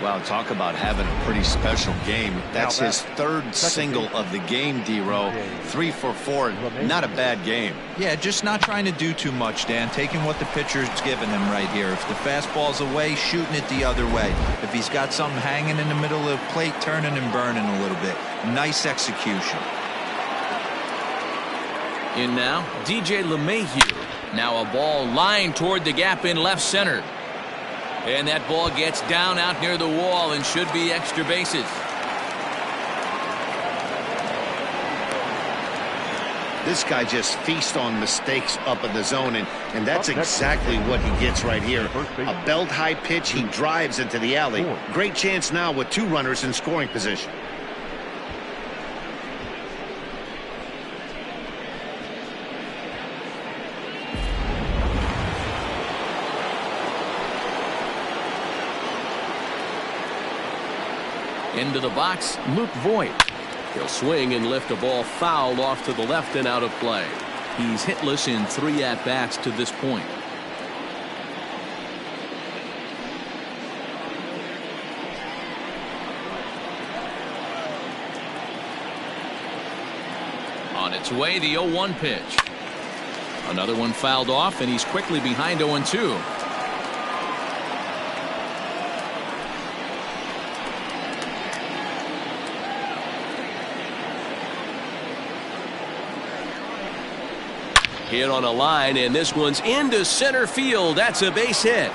Wow, talk about having a pretty special game. That's his 3rd single of the game, D-Row. 3 for 4. Not a bad game. Yeah, just not trying to do too much, Dan. Taking what the pitcher's giving him right here. If the fastball's away, shooting it the other way. If he's got something hanging in the middle of the plate, turning and burning a little bit. Nice execution. In now, DJ LeMahieu. Now a ball lined toward the gap in left center. And that ball gets down out near the wall and should be extra bases. This guy just feasts on mistakes up in the zone, and that's exactly what he gets right here. A belt-high pitch, he drives into the alley. Great chance now with 2 runners in scoring position. Into the box, Luke Voigt. He'll swing and lift a ball foul off to the left and out of play. He's hitless in 3 at-bats to this point. On its way, the 0-1 pitch. Another one fouled off, and he's quickly behind 0-2. Hit on a line, and this one's into center field. That's a base hit.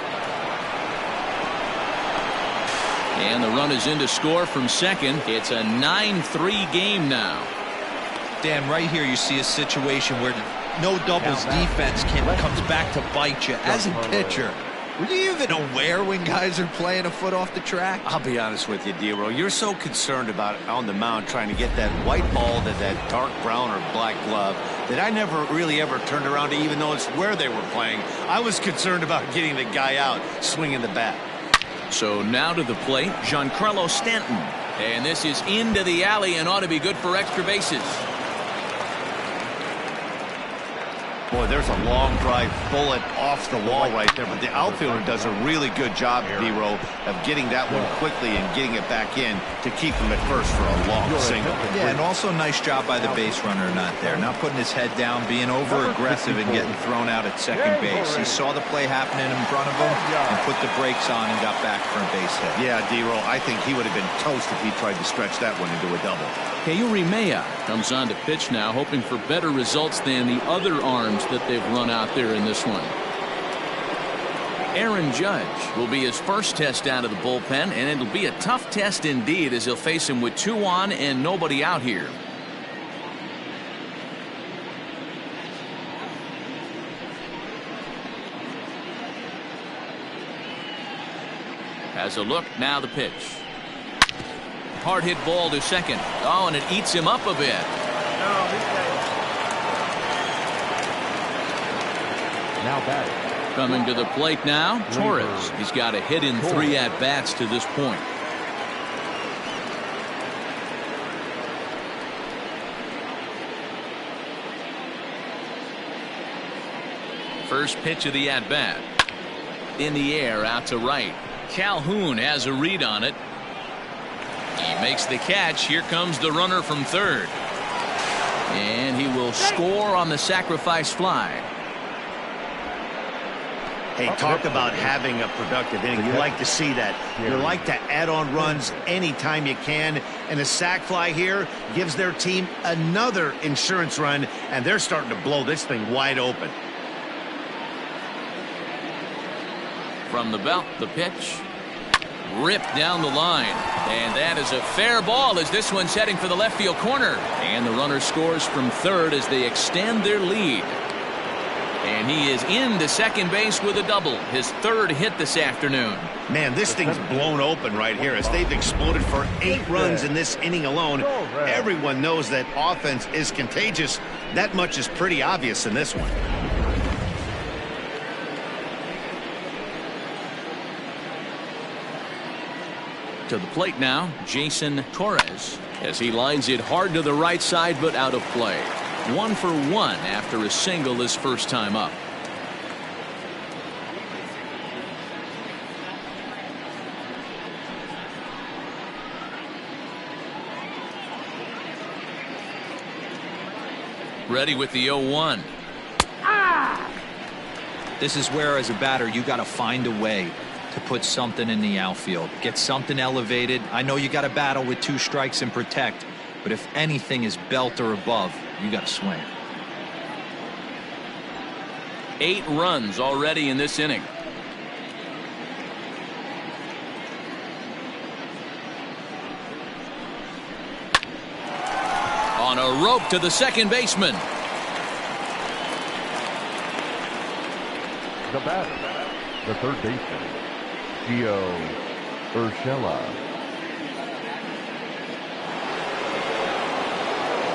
And the run is in to score from second. It's a 9-3 game now. Dan, right here you see a situation where no doubles defense comes back to bite you. As a pitcher, were you even aware when guys are playing a foot off the track? I'll be honest with you, D-Row. You're so concerned about on the mound trying to get that white ball to that dark brown or black glove that I never really ever turned around to even notice where they were playing. I was concerned about getting the guy out swinging the bat. So now to the plate, Giancarlo Stanton. And this is into the alley and ought to be good for extra bases. Boy, there's a long drive bullet off the wall right there, but the outfielder does a really good job, D-Row, of getting that one quickly and getting it back in to keep him at first for a long single. Yeah, and also nice job by the base runner not there. Not putting his head down, being over-aggressive and getting thrown out at second base. He saw the play happening in front of him and put the brakes on and got back for a base hit. Yeah, D-Row, I think he would have been toast if he tried to stretch that one into a double. Mejia comes on to pitch now, hoping for better results than the other arms that they've run out there in this one. Aaron Judge will be his first test out of the bullpen, and it'll be a tough test indeed as he'll face him with 2 on and nobody out here. Has a look, now the pitch. Hard hit ball to second. Oh, and it eats him up a bit. Now batting. Coming to the plate now, Torres. He's got a hit in 3 at-bats to this point. First pitch of the at-bat. In the air, out to right. Calhoun has a read on it. He makes the catch. Here comes the runner from third. And he will score on the sacrifice fly. Hey, talk about having a productive inning. You like to see that. You like to add on runs anytime you can. And a sac fly here gives their team another insurance run, and they're starting to blow this thing wide open. From the belt, the pitch. Ripped down the line. And that is a fair ball as this one's heading for the left field corner. And the runner scores from third as they extend their lead. And he is into second base with a double. His third hit this afternoon. Man, this thing's blown open right here as they've exploded for 8 runs in this inning alone. Everyone knows that offense is contagious. That much is pretty obvious in this one. To the plate now, Jason Torres, as he lines it hard to the right side but out of play. 1 for 1 after a single his first time up. Ready with the 0-1. This is where, as a batter, you got to find a way to put something in the outfield. Get something elevated. I know you got to battle with 2 strikes and protect, but if anything is belt or above, you got to swing. 8 runs already in this inning. On a rope to the second baseman. The batter, the third baseman, Gio Urshela.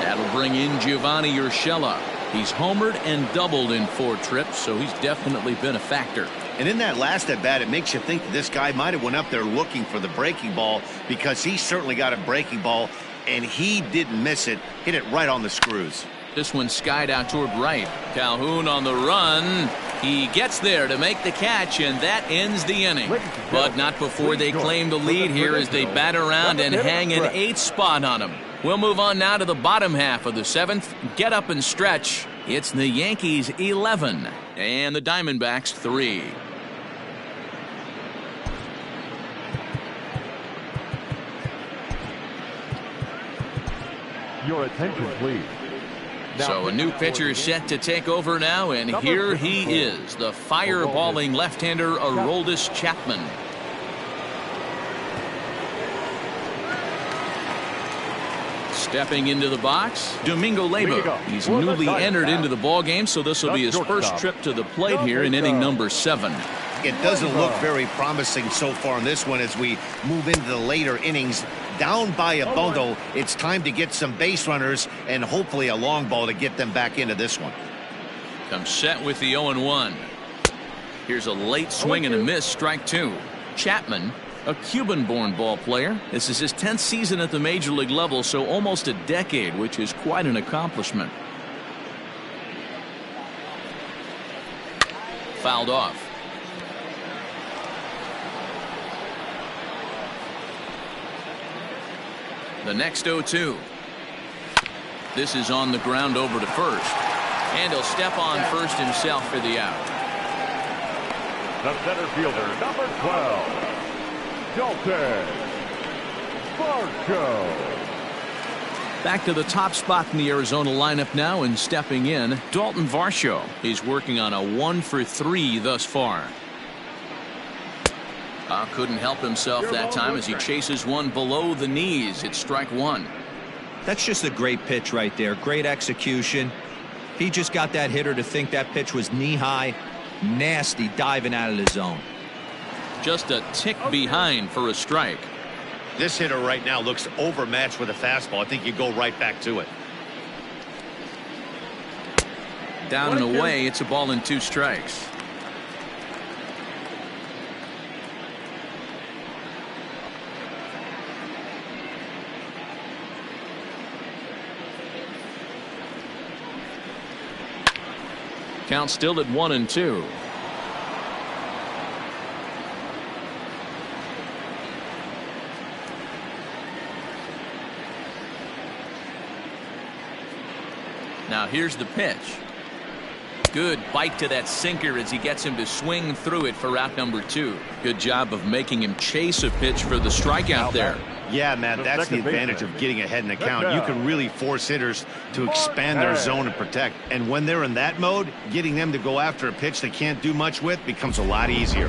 That'll bring in Giovanni Urshela. He's homered and doubled in 4 trips, so he's definitely been a factor. And in that last at bat, it makes you think that this guy might have went up there looking for the breaking ball, because he certainly got a breaking ball and he didn't miss it. Hit it right on the screws. This one skied out toward right. Calhoun on the run. He gets there to make the catch, and that ends the inning. But not before they claim the lead here as they bat around and hang an 8th spot on him. We'll move on now to the bottom half of the 7th. Get up and stretch. It's the Yankees 11 and the Diamondbacks 3. Your attention, please. So a new pitcher set to take over now, and here he is, the fireballing left-hander Aroldis Chapman. Stepping into the box, Domingo Leyba. He's newly entered into the ballgame, so this will be his first trip to the plate here in inning number 7. It doesn't look very promising so far in this one as we move into the later innings. Down by a bundle, it's time to get some base runners and hopefully a long ball to get them back into this one. Comes set with the 0-1. Here's a late swing and a miss, strike 2. Chapman, a Cuban-born ball player. This is his 10th season at the major league level, so almost a decade, which is quite an accomplishment. Fouled off. The next 0-2. This is on the ground over to first. And he'll step on first himself for the out. The center fielder, number 12, Dalton Varsho. Back to the top spot in the Arizona lineup now, and stepping in, Dalton Varsho. He's working on a 1-for-3 thus far. Couldn't help himself that time as he chases one below the knees. It's strike 1. That's just a great pitch right there. Great execution. He just got that hitter to think that pitch was knee-high. Nasty diving out of the zone. Just a tick behind for a strike. This hitter right now looks overmatched with a fastball. I think you go right back to it. Down and away. It's a ball and 2 strikes. Count still at 1-2. Now here's the pitch. Good bite to that sinker as he gets him to swing through it for out number 2. Good job of making him chase a pitch for the strikeout there. Yeah, Matt, that's the advantage of getting ahead in the count. You can really force hitters to expand their zone and protect. And when they're in that mode, getting them to go after a pitch they can't do much with becomes a lot easier.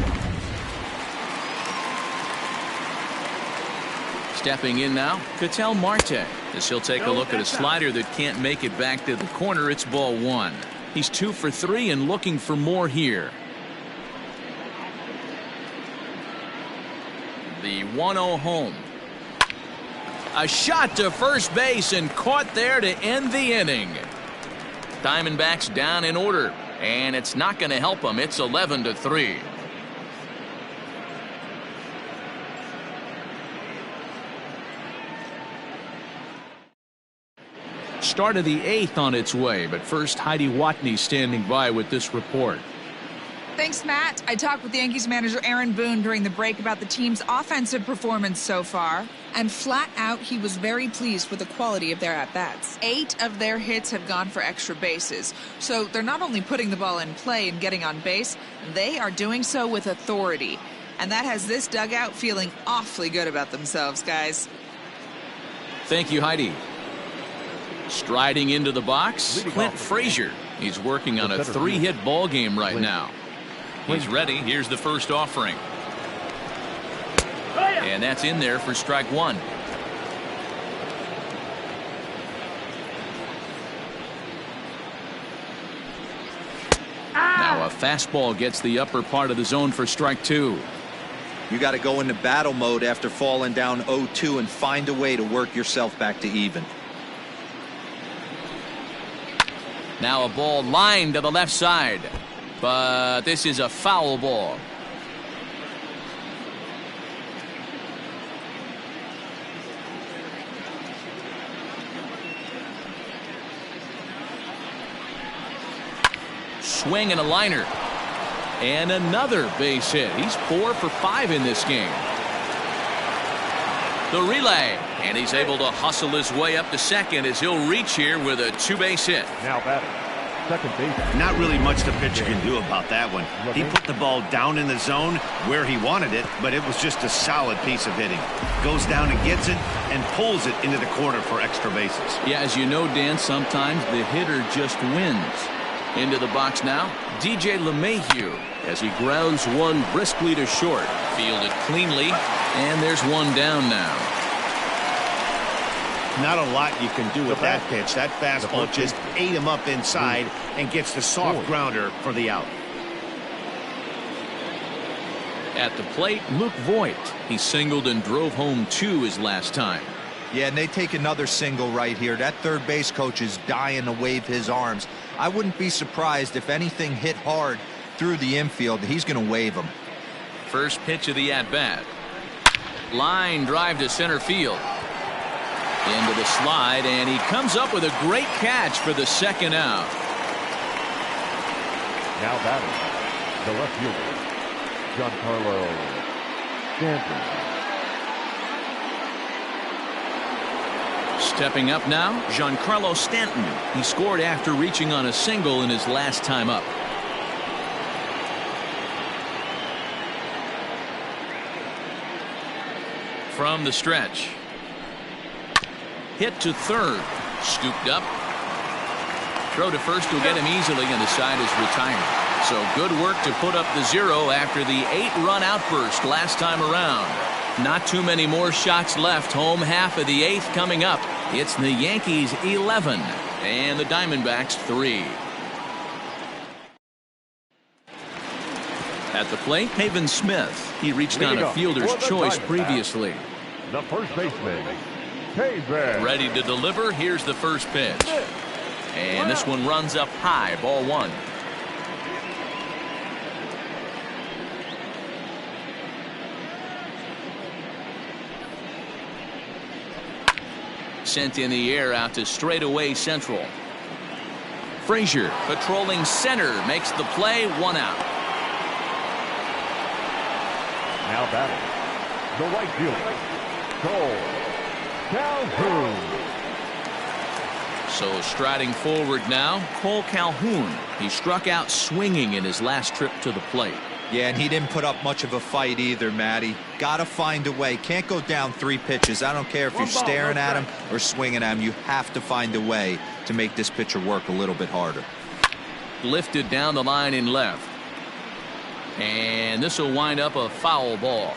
Stepping in now, Ketel Marte. As he'll take a look at a slider that can't make it back to the corner. It's ball 1. He's 2 for 3 and looking for more here. The 1-0 home. A shot to first base and caught there to end the inning. Diamondbacks down in order, and it's not going to help them. It's 11-3. Start of the 8th on its way, but first Heidi Watney standing by with this report. Thanks, Matt. I talked with Yankees manager Aaron Boone during the break about the team's offensive performance so far, and flat out he was very pleased with the quality of their at-bats. 8 of their hits have gone for extra bases, so they're not only putting the ball in play and getting on base, they are doing so with authority, and that has this dugout feeling awfully good about themselves, guys. Thank you, Heidi. Striding into the box, Clint Frazier. He's working on a 3-hit ball game right now. He's ready. Here's the first offering. And that's in there for strike 1. Now a fastball gets the upper part of the zone for strike 2. You got to go into battle mode after falling down 0-2 and find a way to work yourself back to even. Now a ball lined to the left side, but this is a foul ball. Swing and a liner. And another base hit. He's 4 for 5 in this game. The relay. And he's able to hustle his way up to second as he'll reach here with a 2-base hit. Now batting, second base. Not really much the pitcher can do about that one. He put the ball down in the zone where he wanted it, but it was just a solid piece of hitting. Goes down and gets it and pulls it into the corner for extra bases. Yeah, as you know, Dan, sometimes the hitter just wins. Into the box now, DJ LeMahieu as he grounds one briskly to short. Fielded cleanly, and there's one down now. Not a lot you can do with that pitch. That fastball just ate him up inside and gets the soft grounder for the out. At the plate, Luke Voigt. He singled and drove home 2 his last time. Yeah, and they take another single right here. That third base coach is dying to wave his arms. I wouldn't be surprised if anything hit hard through the infield. He's going to wave them. First pitch of the at-bat. Line drive to center field. Into the slide, and he comes up with a great catch for the second out. Now batting, the left fielder, Giancarlo Stanton. Stepping up now, Giancarlo Stanton. He scored after reaching on a single in his last time up. From the stretch. Hit to third. Scooped up. Throw to first will get him easily, and the side is retired. So good work to put up the 0 after the 8-run outburst last time around. Not too many more shots left. Home half of the 8th coming up. It's the Yankees 11 and the Diamondbacks 3. At the plate, Pavin Smith. He reached on a fielder's choice previously. The first baseman, Ready to deliver. Here's the first pitch. And this one runs up high. Ball 1. Sent in the air out to straightaway central. Frazier patrolling center makes the play. 1 out. now batting, the right fielder, Calhoun. So striding forward now, Cole Calhoun. He struck out swinging in his last trip to the plate. Yeah, and he didn't put up much of a fight either, Matty. Got to find a way. Can't go down 3 pitches. I don't care if you're staring at him or swinging at him. You have to find a way to make this pitcher work a little bit harder. Lifted down the line in left. And this will wind up a foul ball.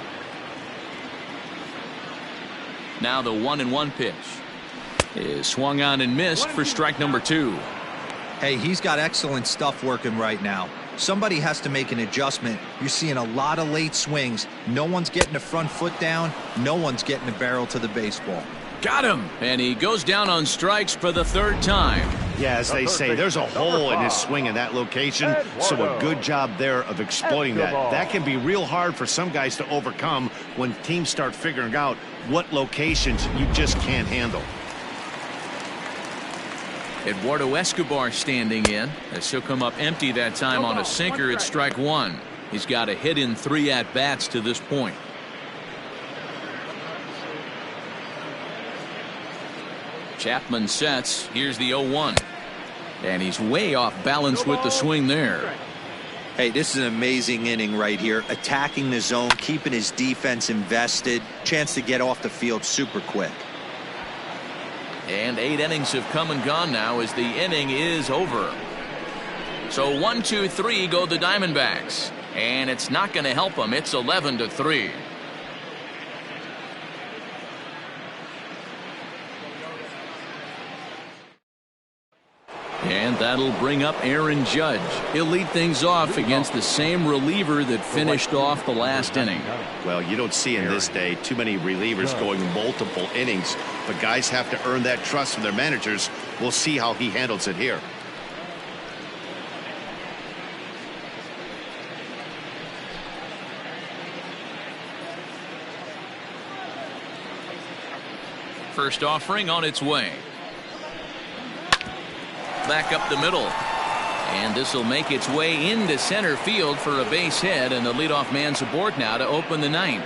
Now the 1-1 pitch is swung on and missed for strike number 2. Hey, he's got excellent stuff working right now. Somebody has to make an adjustment. You're seeing a lot of late swings. No one's getting the front foot down. No one's getting the barrel to the baseball. Got him. And he goes down on strikes for the 3rd time. Yeah, as they say, there's a hole in his swing in that location, so a good job there of exploiting that. That can be real hard for some guys to overcome when teams start figuring out what locations you just can't handle. Eduardo Escobar standing in as he'll come up empty that time on a sinker at strike 1. He's got a hit in 3 at-bats to this point. Chapman sets. Here's the 0-1. And he's way off balance with the swing there. Hey, this is an amazing inning right here. Attacking the zone, keeping his defense invested. Chance to get off the field super quick. And 8 innings have come and gone now as the inning is over. So 1, 2, 3 go the Diamondbacks. And it's not going to help them. It's 11-3. And that'll bring up Aaron Judge. He'll lead things off against the same reliever that finished off the last inning. Well, you don't see in this day too many relievers going multiple innings, but guys have to earn that trust from their managers. We'll see how he handles it here. First offering on its way. Back up the middle. And this will make its way into center field for a base hit, and the leadoff man's aboard now to open the 9th.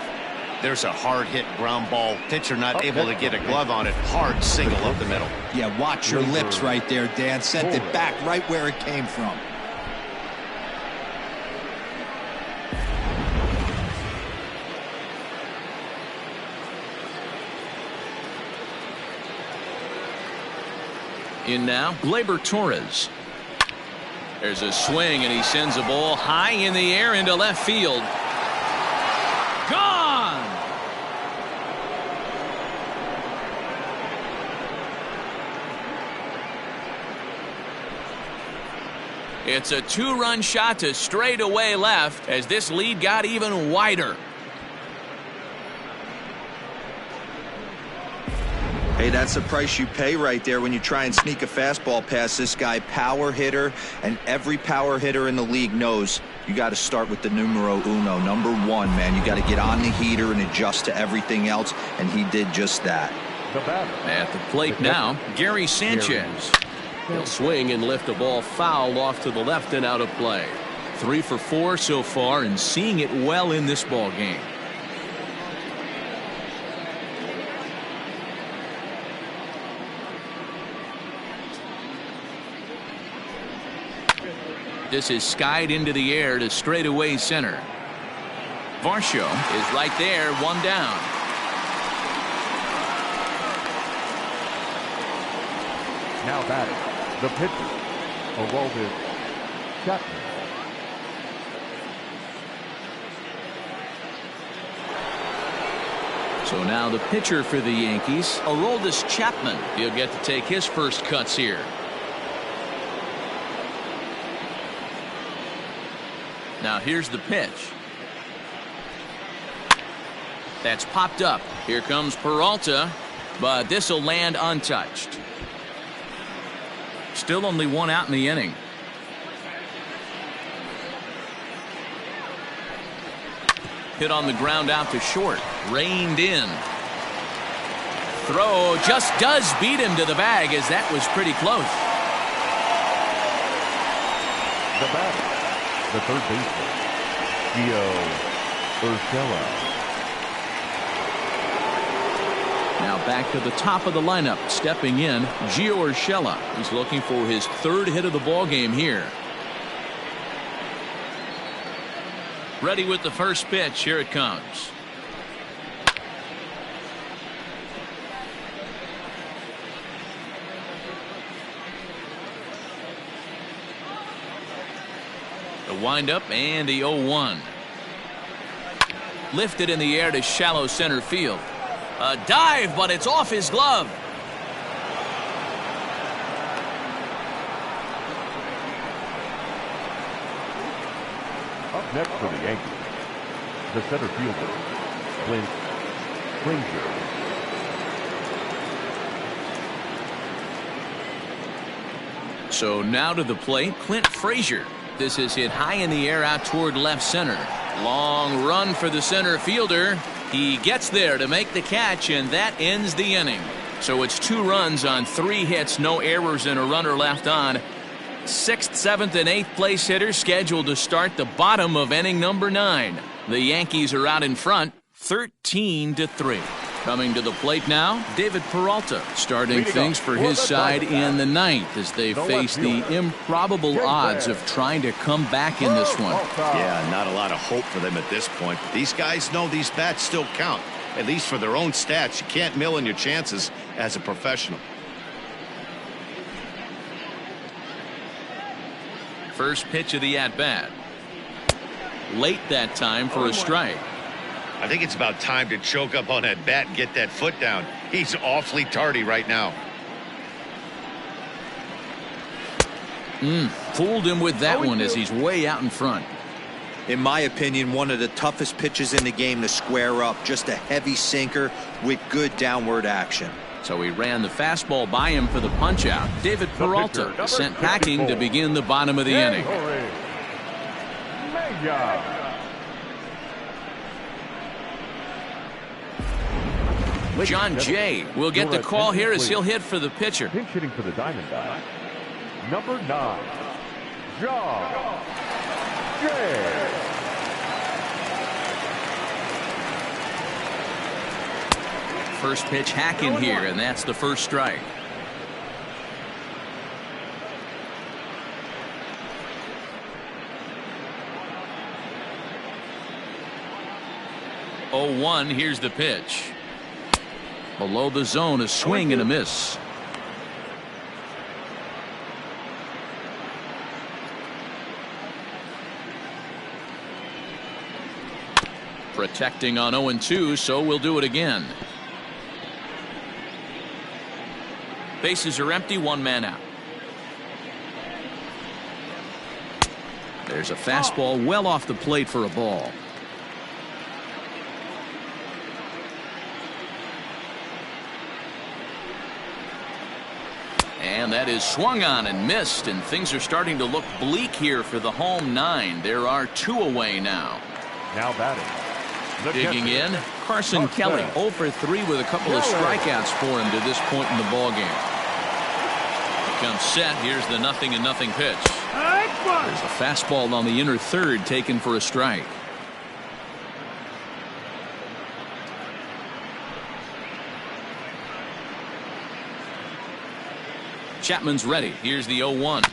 There's a hard hit ground ball. Pitcher not able to get a glove on it. Hard single up the middle. Yeah, watch your lips right there, Dan. Sent it back right where it came from. In now, Gleyber Torres. There's a swing, and he sends a ball high in the air into left field. Gone! It's a two-run shot to straightaway left as this lead got even wider. Hey, that's the price you pay right there when you try and sneak a fastball past this guy. Power hitter, and every power hitter in the league knows you got to start with the numero uno, number one, man. You got to get on the heater and adjust to everything else, and he did just that. At the plate now, Gary Sanchez. He'll swing and lift a ball foul off to the left and out of play. 3 for 4 so far, and seeing it well in this ball game. This is skied into the air to straightaway center. Varsho is right there, one down. Now batting, the pitcher, Eduardo Escobar. So now the pitcher for the Yankees, Aroldis Chapman. He'll get to take his first cuts here. Now here's the pitch. That's popped up. Here comes Peralta, but this will land untouched. Still only one out in the inning. Hit on the ground out to short. Reined in. Throw just does beat him to the bag, as that was pretty close. The batter, the third baseman, Gio Urshela. Now back to the top of the lineup. Stepping in, Gio Urshela. He's looking for his third hit of the ball game here. Ready with the first pitch. Here it comes. The windup and the 0-1. Lifted in the air to shallow center field. A dive, but it's off his glove. Up next for the Yankees, the center fielder, Clint Frazier. So now to the plate, Clint Frazier. This is hit high in the air out toward left center. Long run for the center fielder. He gets there to make the catch, and that ends the inning. So it's 2 runs on 3 hits, no errors, and a runner left on. 6th, 7th, and 8th place hitters scheduled to start the bottom of inning number 9. The Yankees are out in front, 13-3. Coming to the plate now, David Peralta starting things for his side in the 9th as they face the improbable odds of trying to come back in this one. Yeah, not a lot of hope for them at this point. But these guys know these bats still count, at least for their own stats. You can't mill in your chances as a professional. First pitch of the at-bat. Late that time for a strike. I think it's about time to choke up on that bat and get that foot down. He's awfully tardy right now. Fooled him with that one as he's way out in front. In my opinion, one of the toughest pitches in the game to square up. Just a heavy sinker with good downward action. So he ran the fastball by him for the punch-out. David Peralta sent packing to begin the bottom of the inning. John Jay will get the call here as he'll hit for the pitcher. Pinch hitting for the Diamondbacks, number 9, John Jay. first pitch hacking here, and that's the first strike. Oh, 1, here's the pitch. Below the zone, a swing and a miss. Protecting on 0-2, so we'll do it again. Bases are empty, 1 man out. There's a fastball well off the plate for a ball. And that is swung on and missed, and things are starting to look bleak here for the home 9. There are 2 away now. Now batting. Digging in, Carson Kelly, 0 for 3 with a couple of strikeouts for him to this point in the ballgame. Comes set. Here's the 0-0 pitch. There's a fastball on the inner third taken for a strike. Chapman's ready. Here's the 0-1.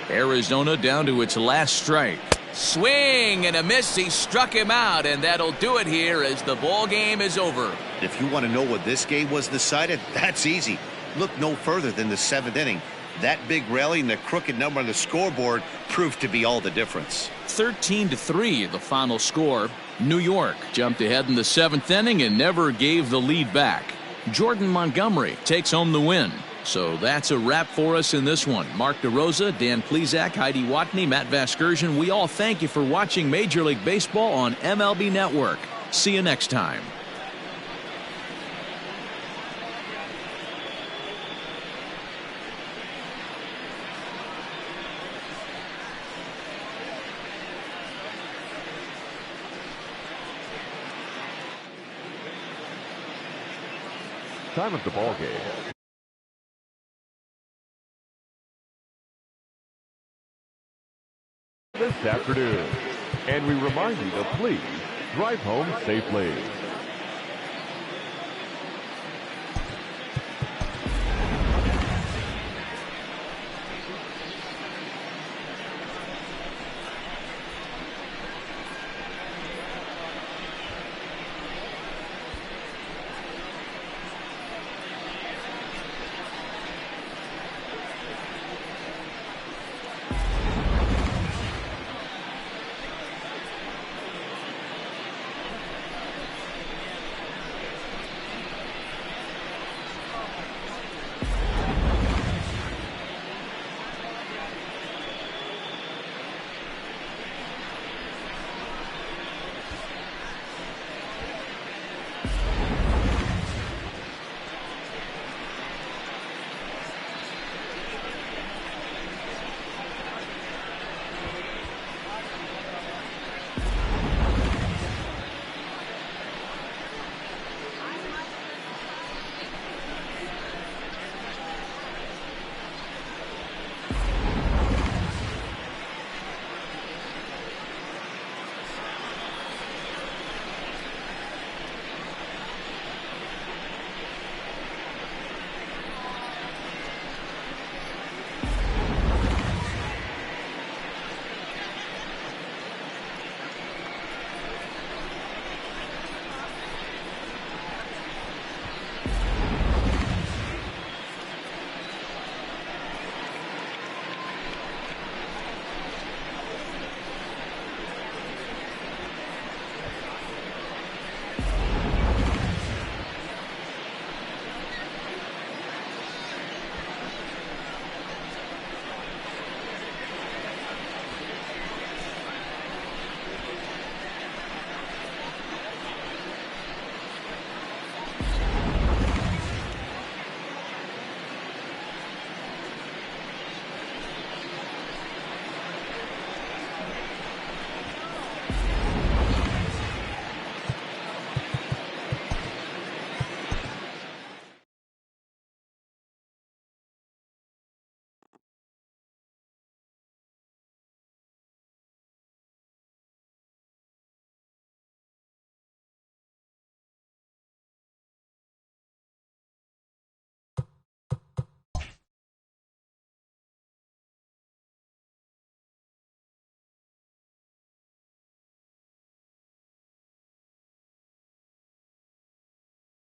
Arizona down to its last strike. Swing and a miss. He struck him out, and that'll do it here as the ball game is over. If you want to know what this game was decided, that's easy. Look no further than the 7th inning. That big rally and the crooked number on the scoreboard proved to be all the difference. 13-3 the final score. New York jumped ahead in the 7th inning and never gave the lead back. Jordan Montgomery takes home the win. So that's a wrap for us in this one. Mark DeRosa, Dan Plesac, Heidi Watney, Matt Vasgersian. We all thank you for watching Major League Baseball on MLB Network. See you next time. Time of the ball game. This afternoon, and we remind you to please drive home safely.